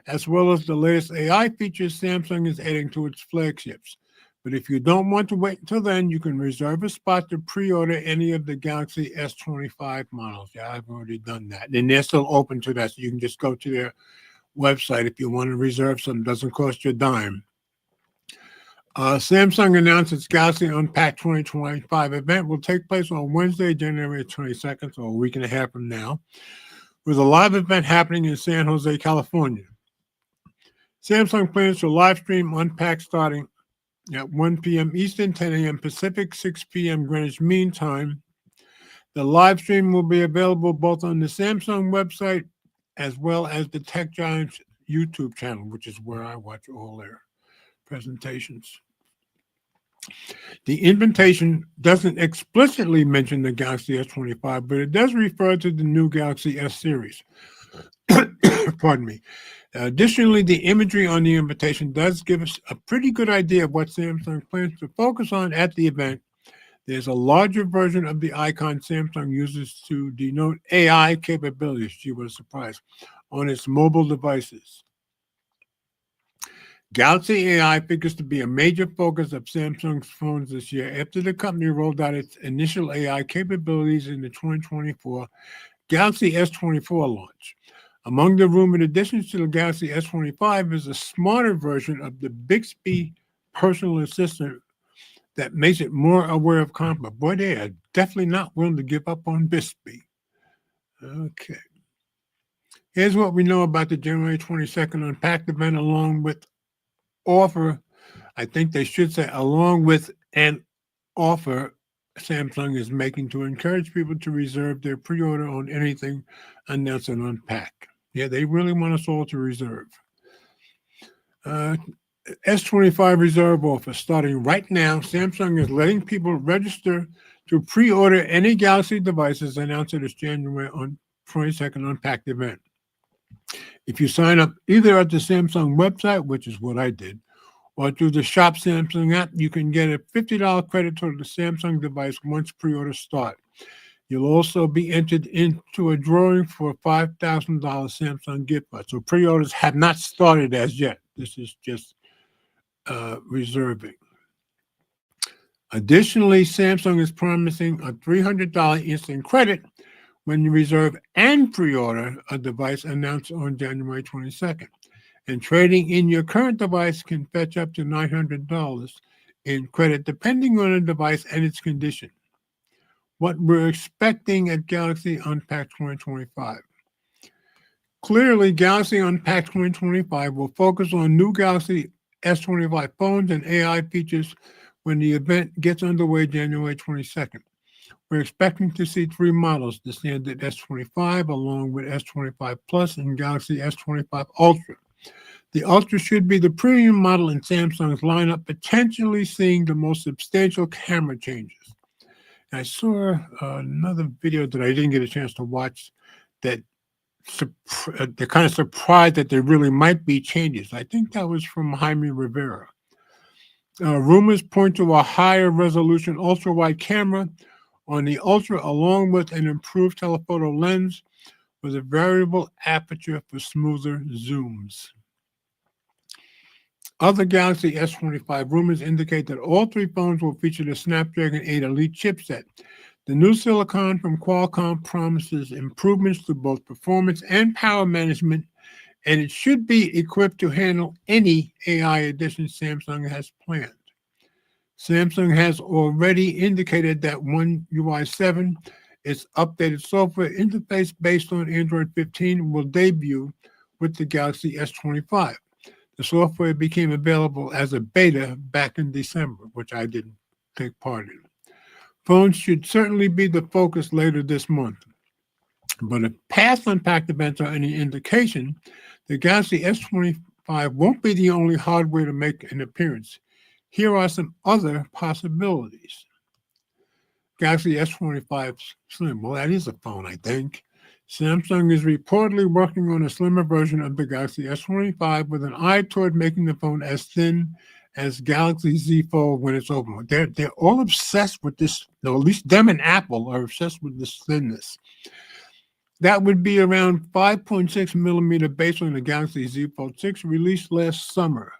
as well as the latest AI features Samsung is adding to its flagships. But if you don't want to wait until then, you can reserve a spot to pre-order any of the Galaxy S25 models. Yeah, I've already done that. And they're still open to that, so you can just go to their website if you want to reserve some. It doesn't cost you a dime. Samsung announced its Galaxy Unpacked 2025 event will take place on Wednesday, January 22nd, so a week and a half from now, with a live event happening in San Jose, California. Samsung plans to live stream Unpacked starting at 1 p.m. Eastern, 10 a.m. Pacific, 6 p.m. Greenwich Mean Time. The live stream will be available both on the Samsung website as well as the Tech Giants YouTube channel, which is where I watch all their presentations. The invitation doesn't explicitly mention the Galaxy S25, but it does refer to the new Galaxy S series. Pardon me. Additionally, the imagery on the invitation does give us a pretty good idea of what Samsung plans to focus on at the event. There's a larger version of the icon Samsung uses to denote AI capabilities, gee, what a surprise, on its mobile devices. Galaxy AI figures to be a major focus of Samsung's phones this year after the company rolled out its initial AI capabilities in the 2024 Galaxy S24 launch. Among the rumored additions to the Galaxy S25 is a smarter version of the Bixby personal assistant that makes it more aware of comp. But boy, they are definitely not willing to give up on BISBE. Okay. Here's what we know about the January 22nd Unpacked event, along with offer. I think they should say along with an offer Samsung is making to encourage people to reserve their pre-order on anything announced and Unpacked. Yeah, they really want us all to reserve. S25 reserve offer starting right now. Samsung is letting people register to pre-order any Galaxy devices announced at its January 22nd Unpacked event. If you sign up either at the Samsung website, which is what I did, or through the Shop Samsung app, you can get a $50 credit toward the Samsung device once pre-orders start. You'll also be entered into a drawing for a $5,000 Samsung gift card. So pre-orders have not started as yet. This is just reserving. Additionally, Samsung is promising a $300 instant credit when you reserve and pre-order a device announced on January 22nd. And trading in your current device can fetch up to $900 in credit, depending on the device and its condition. What we're expecting at Galaxy Unpacked 2025. Clearly, Galaxy Unpacked 2025 will focus on new Galaxy S25 phones and AI features when the event gets underway January 22nd. We're expecting to see 3 models, the standard S25 along with S25 Plus and Galaxy S25 Ultra. The Ultra should be the premium model in Samsung's lineup, potentially seeing the most substantial camera changes. I saw another video that I didn't get a chance to watch that they're kind of surprised that there really might be changes. I think that was from Jaime Rivera. Rumors point to a higher resolution ultra-wide camera on the Ultra, along with an improved telephoto lens with a variable aperture for smoother zooms. Other Galaxy S25 rumors indicate that all 3 phones will feature the Snapdragon 8 Elite chipset. The new silicon from Qualcomm promises improvements to both performance and power management, and it should be equipped to handle any AI additions Samsung has planned. Samsung has already indicated that One UI 7, its updated software interface based on Android 15, will debut with the Galaxy S25. The software became available as a beta back in December, which I didn't take part in. Phones should certainly be the focus later this month. But if past Unpacked events are any indication, the Galaxy S25 won't be the only hardware to make an appearance. Here are some other possibilities. Galaxy S25 Slim. Well, that is a phone, I think. Samsung is reportedly working on a slimmer version of the Galaxy S25 with an eye toward making the phone as thin as Galaxy Z Fold when it's open. They're all obsessed with this, at least them and Apple are obsessed with this thinness. That would be around 5.6 millimeter based on the Galaxy Z Fold 6 released last summer.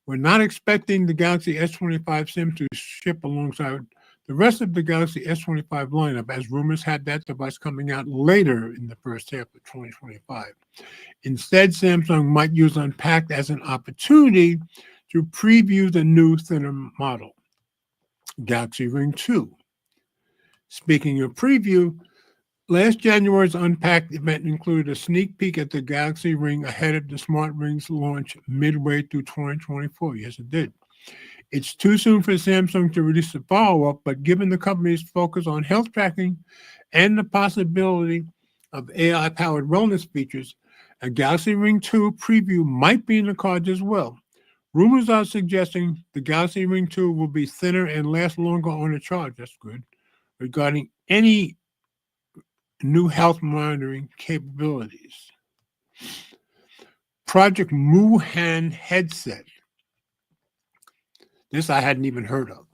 We're not expecting the Galaxy S25 SIM to ship alongside the rest of the Galaxy S25 lineup, as rumors had that device coming out later in the first half of 2025. Instead, Samsung might use Unpacked as an opportunity to preview the new thinner model, Galaxy Ring 2. Speaking of preview, last January's Unpacked event included a sneak peek at the Galaxy Ring ahead of the Smart Ring's launch midway through 2024. Yes, it did. It's too soon for Samsung to release a follow-up, but given the company's focus on health tracking and the possibility of AI-powered wellness features, a Galaxy Ring 2 preview might be in the cards as well. Rumors are suggesting the Galaxy Ring 2 will be thinner and last longer on a charge. That's good. Regarding any new health monitoring capabilities. Project Muhan headset. This I hadn't even heard of.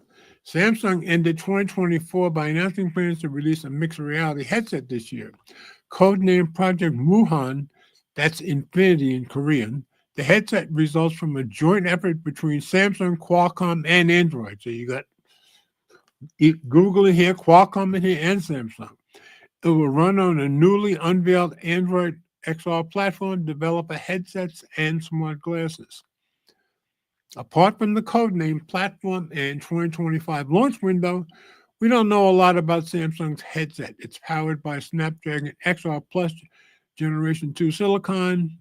Samsung ended 2024 by announcing plans to release a mixed reality headset this year. Codenamed Project Muhan, that's Infinity in Korean. The headset results from a joint effort between Samsung, Qualcomm, and Android. So you got Google in here, Qualcomm in here, and Samsung. It will run on a newly unveiled Android XR platform, developer headsets, and smart glasses. Apart from the codename, platform, and 2025 launch window, we don't know a lot about Samsung's headset. It's powered by Snapdragon XR Plus Generation 2 Silicon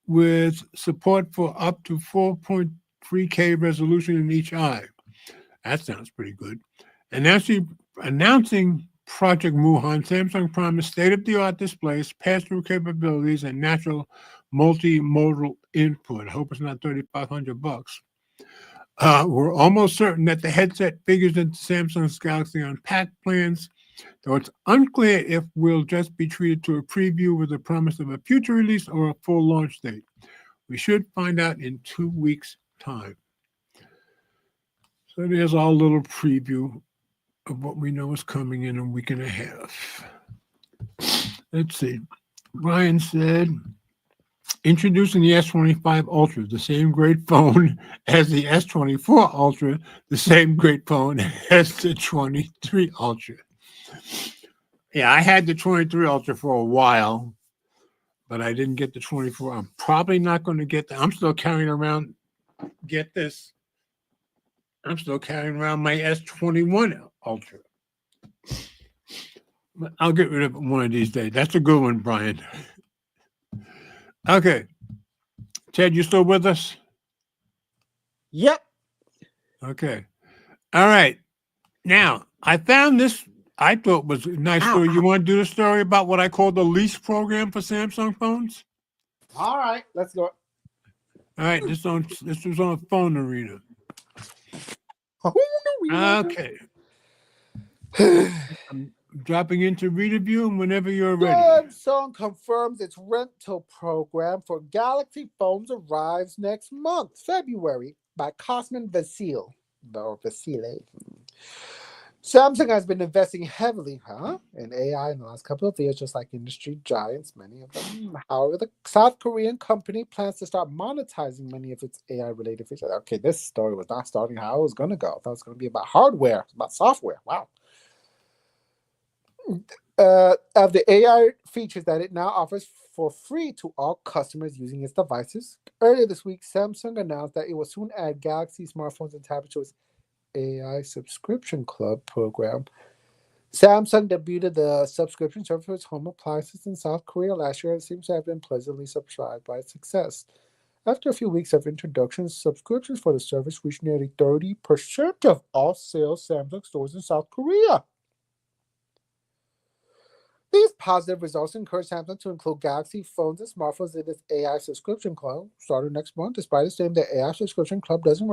with support for up to 4.3K resolution in each eye. That sounds pretty good. And actually announcing Project Muhan, Samsung promised state-of-the-art displays, pass-through capabilities, and natural multimodal input. I hope it's not $3,500. We're almost certain that the headset figures into Samsung's Galaxy Unpacked plans, though it's unclear if we'll just be treated to a preview with the promise of a future release or a full launch date. We should find out in 2 weeks' time. So there's our little preview of what we know is coming in a week and a half. Let's see. Brian said, introducing the S25 Ultra, the same great phone as the S24 Ultra, the same great phone as the 23 Ultra. Yeah, I had the 23 Ultra for a while, but I didn't get the 24. I'm probably not going to get that. I'm still carrying around, get this, I'm still carrying around my S21 Ultra. But I'll get rid of it one of these days. That's a good one, Brian. Okay. Ted, you still with us? Yep. Okay. All right. Now, I found this, I thought was a nice story. You want to do the story about what I call the lease program for Samsung phones? All right, let's go. All right. This was on Phone Arena. Okay. I'm dropping into Reader View, and whenever you're ready. Samsung confirms its rental program for Galaxy phones arrives next month, February, by Cosmin Vasil. Samsung has been investing heavily in AI in the last couple of years, just like industry giants, many of them. However, the South Korean company plans to start monetizing many of its AI-related features. Okay, this story was not starting how it was going to go. I thought it was going to be about hardware, about software. Wow. Of the AI features that it now offers for free to all customers using its devices. Earlier this week, Samsung announced that it will soon add Galaxy smartphones and tablets to its AI Subscription Club program. Samsung debuted the subscription service for its home appliances in South Korea last year and seems to have been pleasantly surprised by its success. After a few weeks of introductions, subscriptions for the service reached nearly 30% of all sales Samsung stores in South Korea. These positive results encourage Samsung to include Galaxy phones and smartphones in its AI Subscription Club starting next month, despite its name. The AI Subscription Club doesn't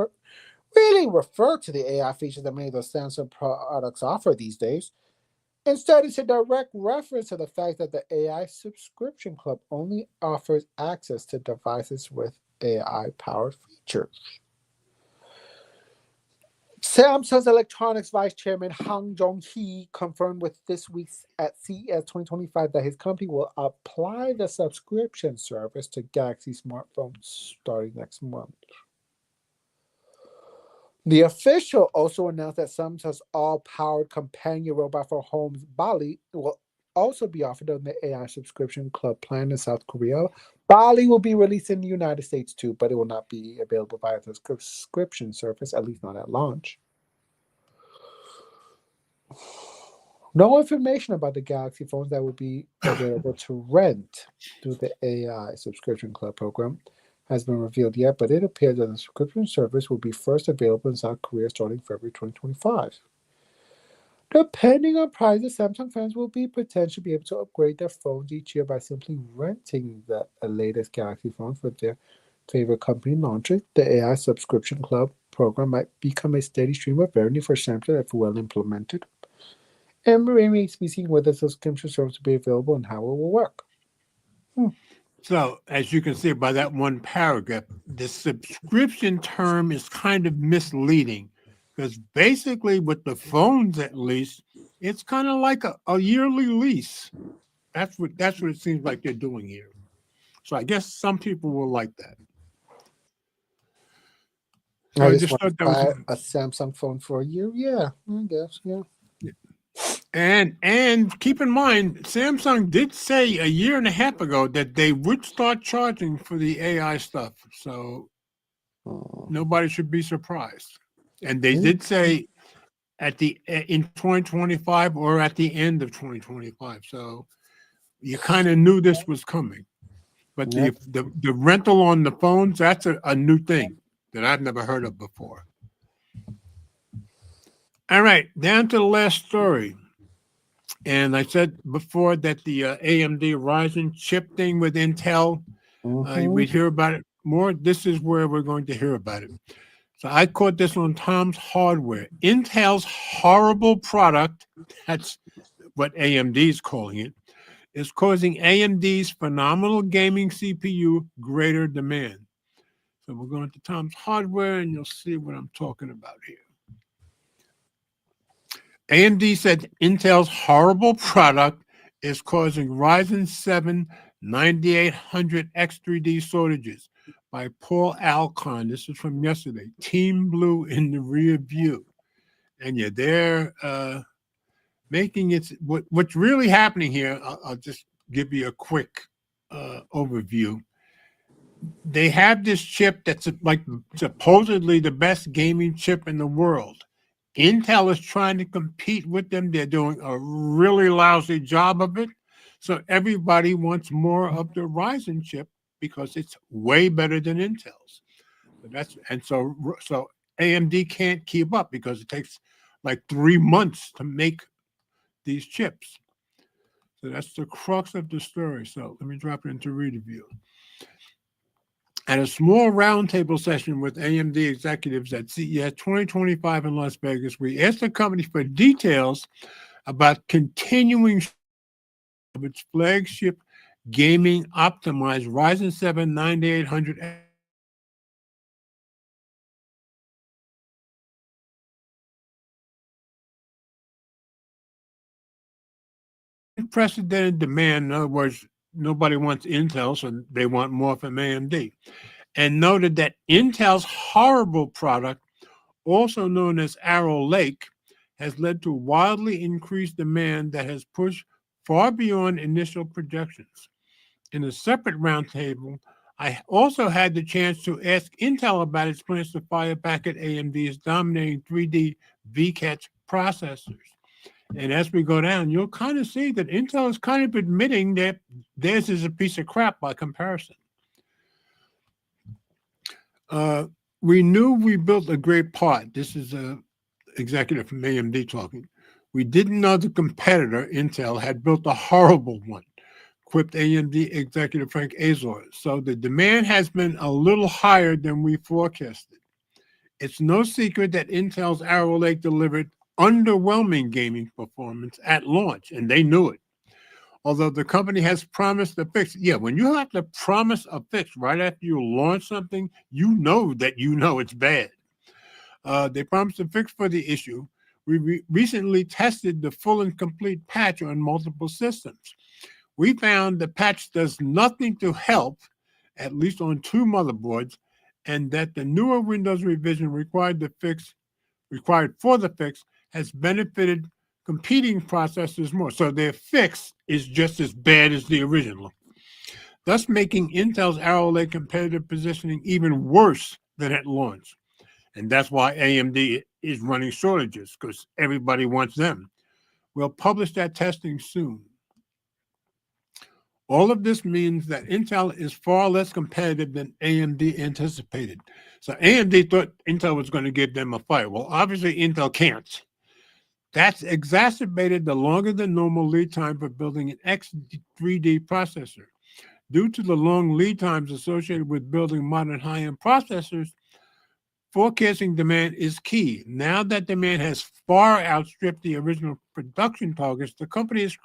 really refer to the AI features that many of the Samsung products offer these days. Instead, it's a direct reference to the fact that the AI Subscription Club only offers access to devices with AI-powered features. Samsung's electronics vice chairman Han Jong-hee confirmed with this week's at CES 2025 that his company will apply the subscription service to Galaxy smartphones starting next month. The official also announced that Samsung's all-powered companion robot for homes, Bali, will also be offered on the AI Subscription Club plan in South Korea. Bali will be released in the United States too, but it will not be available via the subscription service, at least not at launch. No information about the Galaxy phones that will be available to rent through the AI Subscription Club program has been revealed yet, but it appears that the subscription service will be first available in South Korea starting February 2025. Depending on prices, Samsung fans will potentially be able to upgrade their phones each year by simply renting the latest Galaxy phone for their favorite company launches. The AI Subscription Club program might become a steady stream of revenue for Samsung if well implemented. And remains to be seen whether the subscription service will be available and how it will work. So, as you can see by that one paragraph, the subscription term is kind of misleading. Because basically, with the phones, at least, it's kind of like a yearly lease. That's what it seems like they're doing here. So I guess some people will like that. So I just want to thought that buy a Samsung phone for a year. Yeah, I guess. Yeah. And keep in mind, Samsung did say a year and a half ago that they would start charging for the AI stuff. So Nobody should be surprised. And they did say in 2025 or at the end of 2025. So you kind of knew this was coming. But the rental on the phones, that's a new thing that I've never heard of before. All right, down to the last story. And I said before that the AMD Ryzen chip thing with Intel, we'd hear about it more. This is where we're going to hear about it. So I caught this on Tom's Hardware. Intel's horrible product, that's what AMD is calling it, is causing AMD's phenomenal gaming CPU greater demand. So we're going to Tom's Hardware and you'll see what I'm talking about here. AMD said Intel's horrible product is causing Ryzen 7 9800X 3D shortages by Paul Alcon. This is from yesterday. Team Blue in the rear view. And yeah, they're making it. What's really happening here, I'll just give you a quick overview. They have this chip that's like supposedly the best gaming chip in the world. Intel is trying to compete with them. They're doing a really lousy job of it. So everybody wants more of the Ryzen chip because it's way better than Intel's. So AMD can't keep up because it takes like 3 months to make these chips. So that's the crux of the story. So let me drop it into reader view. At a small roundtable session with AMD executives at CES 2025 in Las Vegas, we asked the company for details about continuing of its flagship gaming optimized Ryzen 7 9800 unprecedented demand. In other words, nobody wants Intel, so they want more from AMD. And noted that Intel's horrible product, also known as Arrow Lake, has led to wildly increased demand that has pushed far beyond initial projections. In a separate roundtable, I also had the chance to ask Intel about its plans to fire back at AMD's dominating 3D VCATS processors. And as we go down, you'll kind of see that Intel is kind of admitting that theirs is a piece of crap by comparison. We knew we built a great part. This is an executive from AMD talking. We didn't know the competitor, Intel, had built a horrible one, quipped AMD executive Frank Azor. So the demand has been a little higher than we forecasted. It's no secret that Intel's Arrow Lake delivered underwhelming gaming performance at launch, and they knew it. Although the company has promised a fix. Yeah, when you have to promise a fix right after you launch something, you know it's bad. They promised a fix for the issue. We recently tested the full and complete patch on multiple systems. We found the patch does nothing to help, at least on 2 motherboards, and that the newer Windows revision required for the fix has benefited competing processors more. So their fix is just as bad as the original, thus making Intel's Arrow Lake competitive positioning even worse than at launch. And that's why AMD is running shortages, because everybody wants them. We'll publish that testing soon. All of this means that Intel is far less competitive than AMD anticipated. So AMD thought Intel was going to give them a fight. Well, obviously Intel can't. That's exacerbated the longer than normal lead time for building an X3D processor. Due to the long lead times associated with building modern high-end processors, forecasting demand is key. Now that demand has far outstripped the original production targets, the company is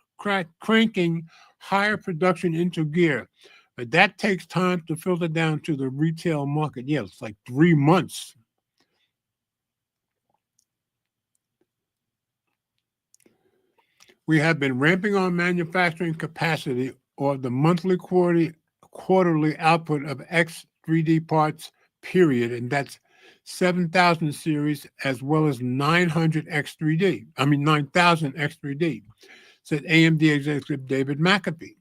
cranking higher production into gear. But that takes time to filter down to the retail market. Yeah, it's like 3 months. We have been ramping on manufacturing capacity or the monthly quarterly output of X3D parts, period, and that's 7,000 series as well as 900 X3D. 9,000 X3D, said AMD executive David McAfee.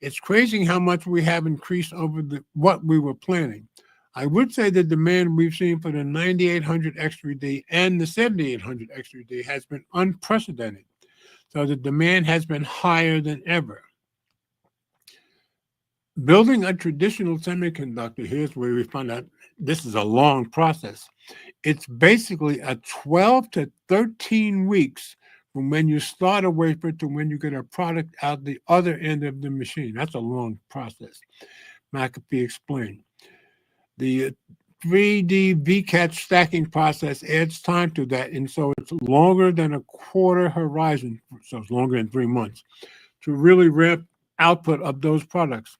It's crazy how much we have increased over what we were planning. I would say the demand we've seen for the 9800 X3D and the 7800 X3D has been unprecedented. So the demand has been higher than ever. Building a traditional semiconductor, here's where we find out this is a long process. It's basically a 12 to 13 weeks from when you start a wafer to when you get a product out the other end of the machine. That's a long process. McAfee explained. The 3D VCAT stacking process adds time to that, and so it's longer than a quarter horizon, so it's longer than 3 months, to really ramp output of those products.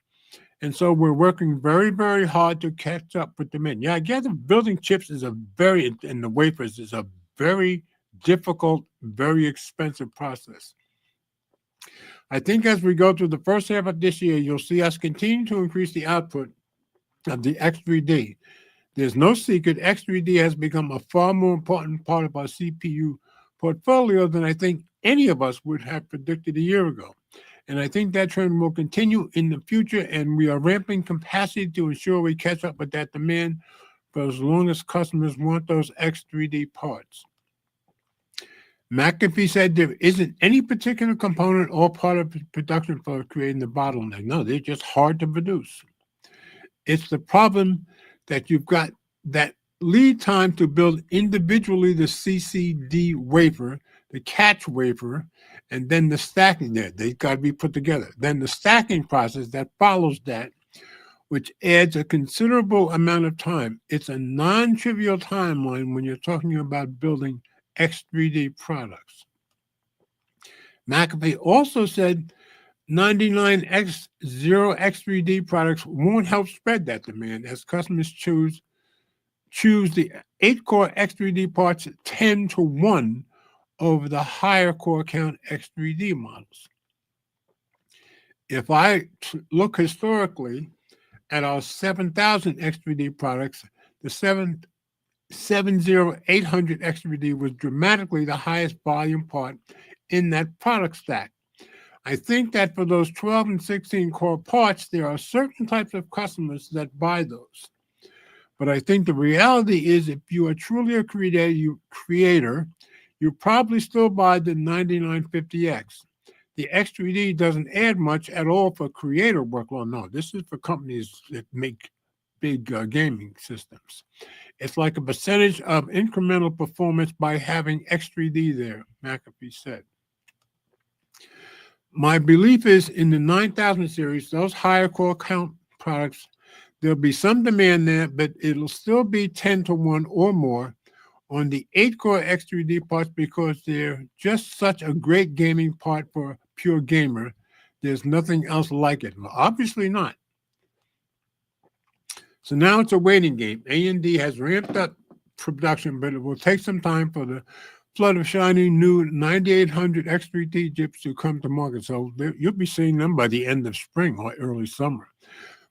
And so we're working very, very hard to catch up with demand. Yeah, I gather building chips is and the wafers is a very difficult, very expensive process. I think as we go through the first half of this year, you'll see us continue to increase the output of the X3D. There's no secret X3D has become a far more important part of our CPU portfolio than I think any of us would have predicted a year ago. And I think that trend will continue in the future, and we are ramping capacity to ensure we catch up with that demand for as long as customers want those X3D parts. McAfee said there isn't any particular component or part of the production for creating the bottleneck. No, they're just hard to produce. It's the problem that you've got that lead time to build individually the CCD wafer, the catch wafer, and then the stacking there. They've got to be put together. Then the stacking process that follows that, which adds a considerable amount of time. It's a non-trivial timeline when you're talking about building X3D products. McAfee also said 99X0 X3D products won't help spread that demand as customers choose the 8-core X3D parts 10 to 1 over the higher core count X3D models. If I look historically at our 7000 X3D products, the 70800 X3D was dramatically the highest volume part in that product stack. I think that for those 12 and 16 core parts, there are certain types of customers that buy those. But I think the reality is if you are truly a creator, you probably still buy the 9950X. The X3D doesn't add much at all for creator workload. No, this is for companies that make big gaming systems. It's like a percentage of incremental performance by having X3D there, McAfee said. My belief is in the 9000 series, those higher core count products, there'll be some demand there, but it'll still be 10 to 1 or more on the 8-core X3D parts because they're just such a great gaming part for a pure gamer. There's nothing else like it. Well, obviously not. So now it's a waiting game. AMD has ramped up production, but it will take some time for the flood of shiny new 9800 X3D chips to come to market. So you'll be seeing them by the end of spring or early summer.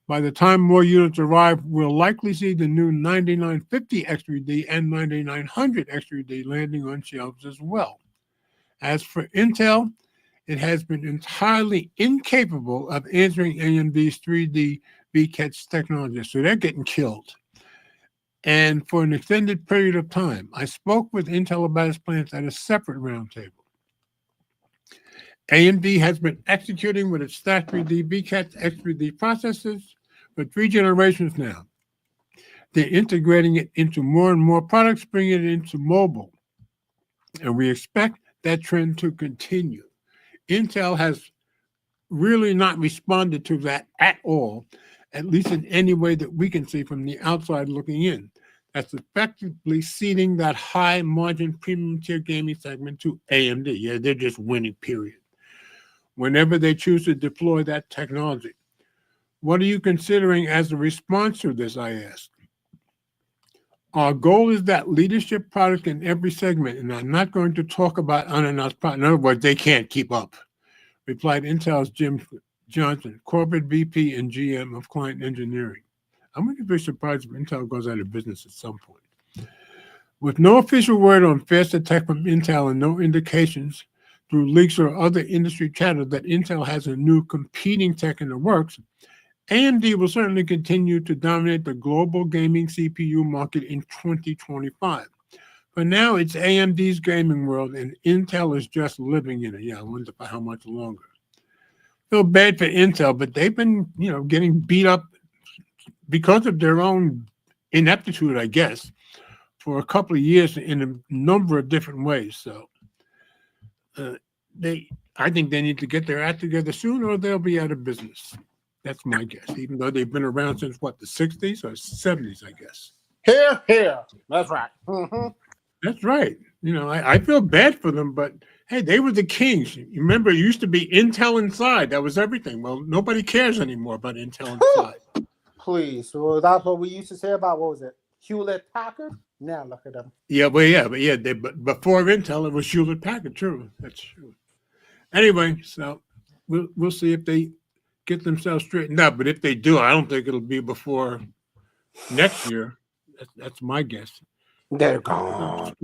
By the time more units arrive, we'll likely see the new 9950 X3D and 9900 X3D landing on shelves as well. As for Intel, it has been entirely incapable of answering AMD's 3D VCAT technology, so they're getting killed. And for an extended period of time, I spoke with Intel about its plans at a separate roundtable. AMD has been executing with its Stack 3D VCAT X3D processors for 3 generations now. They're integrating it into more and more products, bringing it into mobile. And we expect that trend to continue. Intel has really not responded to that at all, at least in any way that we can see from the outside looking in. That's effectively ceding that high margin premium tier gaming segment to AMD. Yeah, they're just winning, period. Whenever they choose to deploy that technology. What are you considering as a response to this, I asked. Our goal is that leadership product in every segment, and I'm not going to talk about unannounced products. In other words, they can't keep up, replied Intel's Jim Johnson, corporate VP and GM of client engineering. I'm going to be surprised if Intel goes out of business at some point. With no official word on faster tech from Intel and no indications through leaks or other industry chatter that Intel has a new competing tech in the works, AMD will certainly continue to dominate the global gaming CPU market in 2025. But now it's AMD's gaming world, and Intel is just living in it. Yeah, I wonder for how much longer. Feel bad for Intel, but they've been, getting beat up because of their own ineptitude, I guess, for a couple of years in a number of different ways. So I think they need to get their act together soon, or they'll be out of business. That's my guess, even though they've been around since, the 60s or 70s, I guess. Here. That's right. Mm-hmm. That's right. I feel bad for them, but hey, they were the kings. You remember, it used to be Intel Inside. That was everything. Well, nobody cares anymore about Intel Inside. Please. Well, that's what we used to say about, what was it, Hewlett Packard? Now look at them. But before Intel, it was Hewlett Packard. True. That's true. Anyway, so we'll see if they get themselves straightened up. But if they do, I don't think it'll be before next year. That's my guess. They're gone.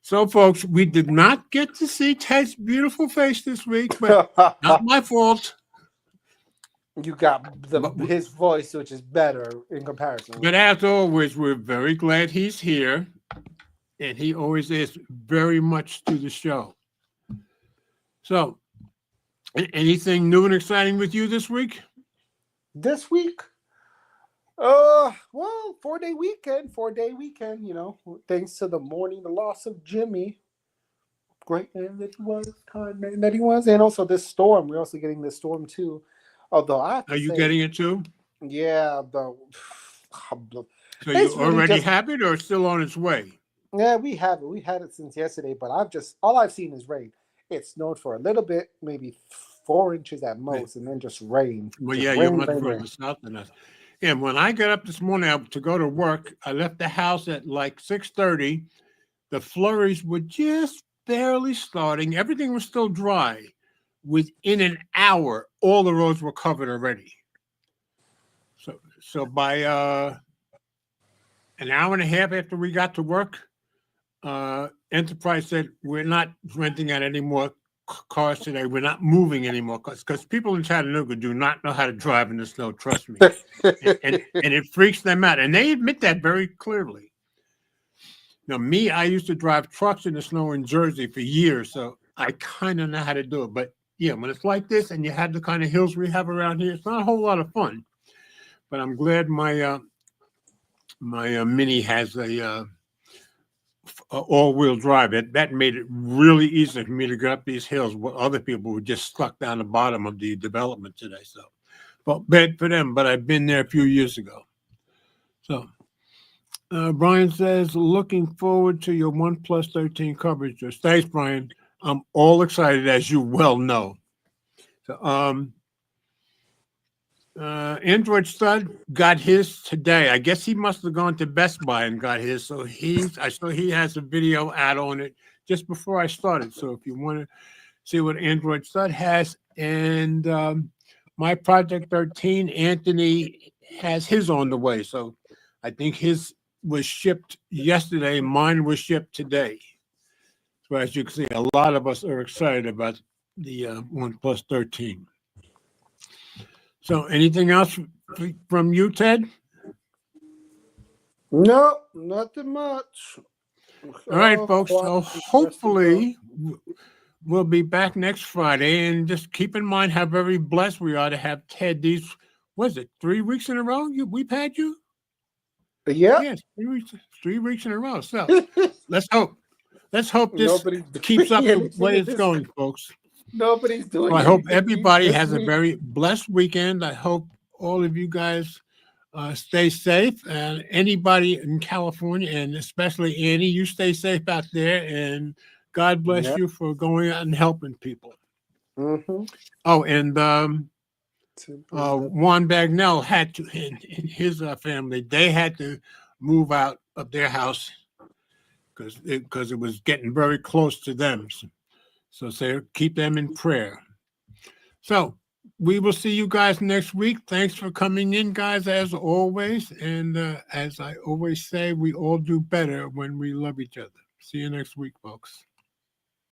So, folks, we did not get to see Ted's beautiful face this week, but not my fault. You got his voice, which is better in comparison. But as always, we're very glad he's here, and he always is very much to the show. So, anything new and exciting with you this week? This week? Well, 4-day weekend, thanks to the loss of Jimmy. Great man that he was, kind man that he was. And also this storm. We're also getting this storm too. Although are you getting it too? Yeah. So you already have it, or still on its way? Yeah, we have it. We had it since yesterday, but all I've seen is rain. It snowed for a little bit, maybe 4 inches at most, and then just rain. Well, you're much further south than us. And when I got up this morning to go to work, I left the house at like 6:30. The flurries were just barely starting. Everything was still dry. Within an hour, all the roads were covered already. So by an hour and a half after we got to work, Enterprise said, we're not renting out any more cars today. We're not moving anymore because people in Chattanooga do not know how to drive in the snow. Trust me, and it freaks them out, and they admit that very clearly. Now, I used to drive trucks in the snow in Jersey for years, so I kind of know how to do it. But yeah, when it's like this, and you have the kind of hills we have around here, it's not a whole lot of fun. But I'm glad my Mini has a all-wheel drive. That made it really easy for me to get up these hills. What other people were just stuck down the bottom of the development today. So, well, bad for them. But I've been there a few years ago. So, Brian says, looking forward to your OnePlus 13 coverage. Thanks, Brian. I'm all excited, as you well know. So, Android Stud got his today. I guess he must have gone to Best Buy and got his. So I saw he has a video out on it just before I started. So if you want to see what Android Stud has, and my Project 13, Anthony has his on the way. So I think his was shipped yesterday. Mine was shipped today. So as you can see, a lot of us are excited about the OnePlus 13. So anything else from you, Ted? No, nothing much. All right, folks. So hopefully we'll be back next Friday. And just keep in mind how very blessed we are to have Ted these, 3 weeks in a row we've had you? Yeah. Yes, 3 weeks in a row. So let's hope this keeps up the way it's going, folks. Nobody's doing it. So I hope everybody has a very blessed weekend. I hope all of you guys stay safe. And anybody in California, and especially Annie, you stay safe out there. And God bless you for going out and helping people. Mm-hmm. Oh, and Juan Bagnell had to, in his family, they had to move out of their house because it was getting very close to them. So keep them in prayer. So we will see you guys next week. Thanks for coming in, guys, as always. And as I always say, we all do better when we love each other. See you next week, folks.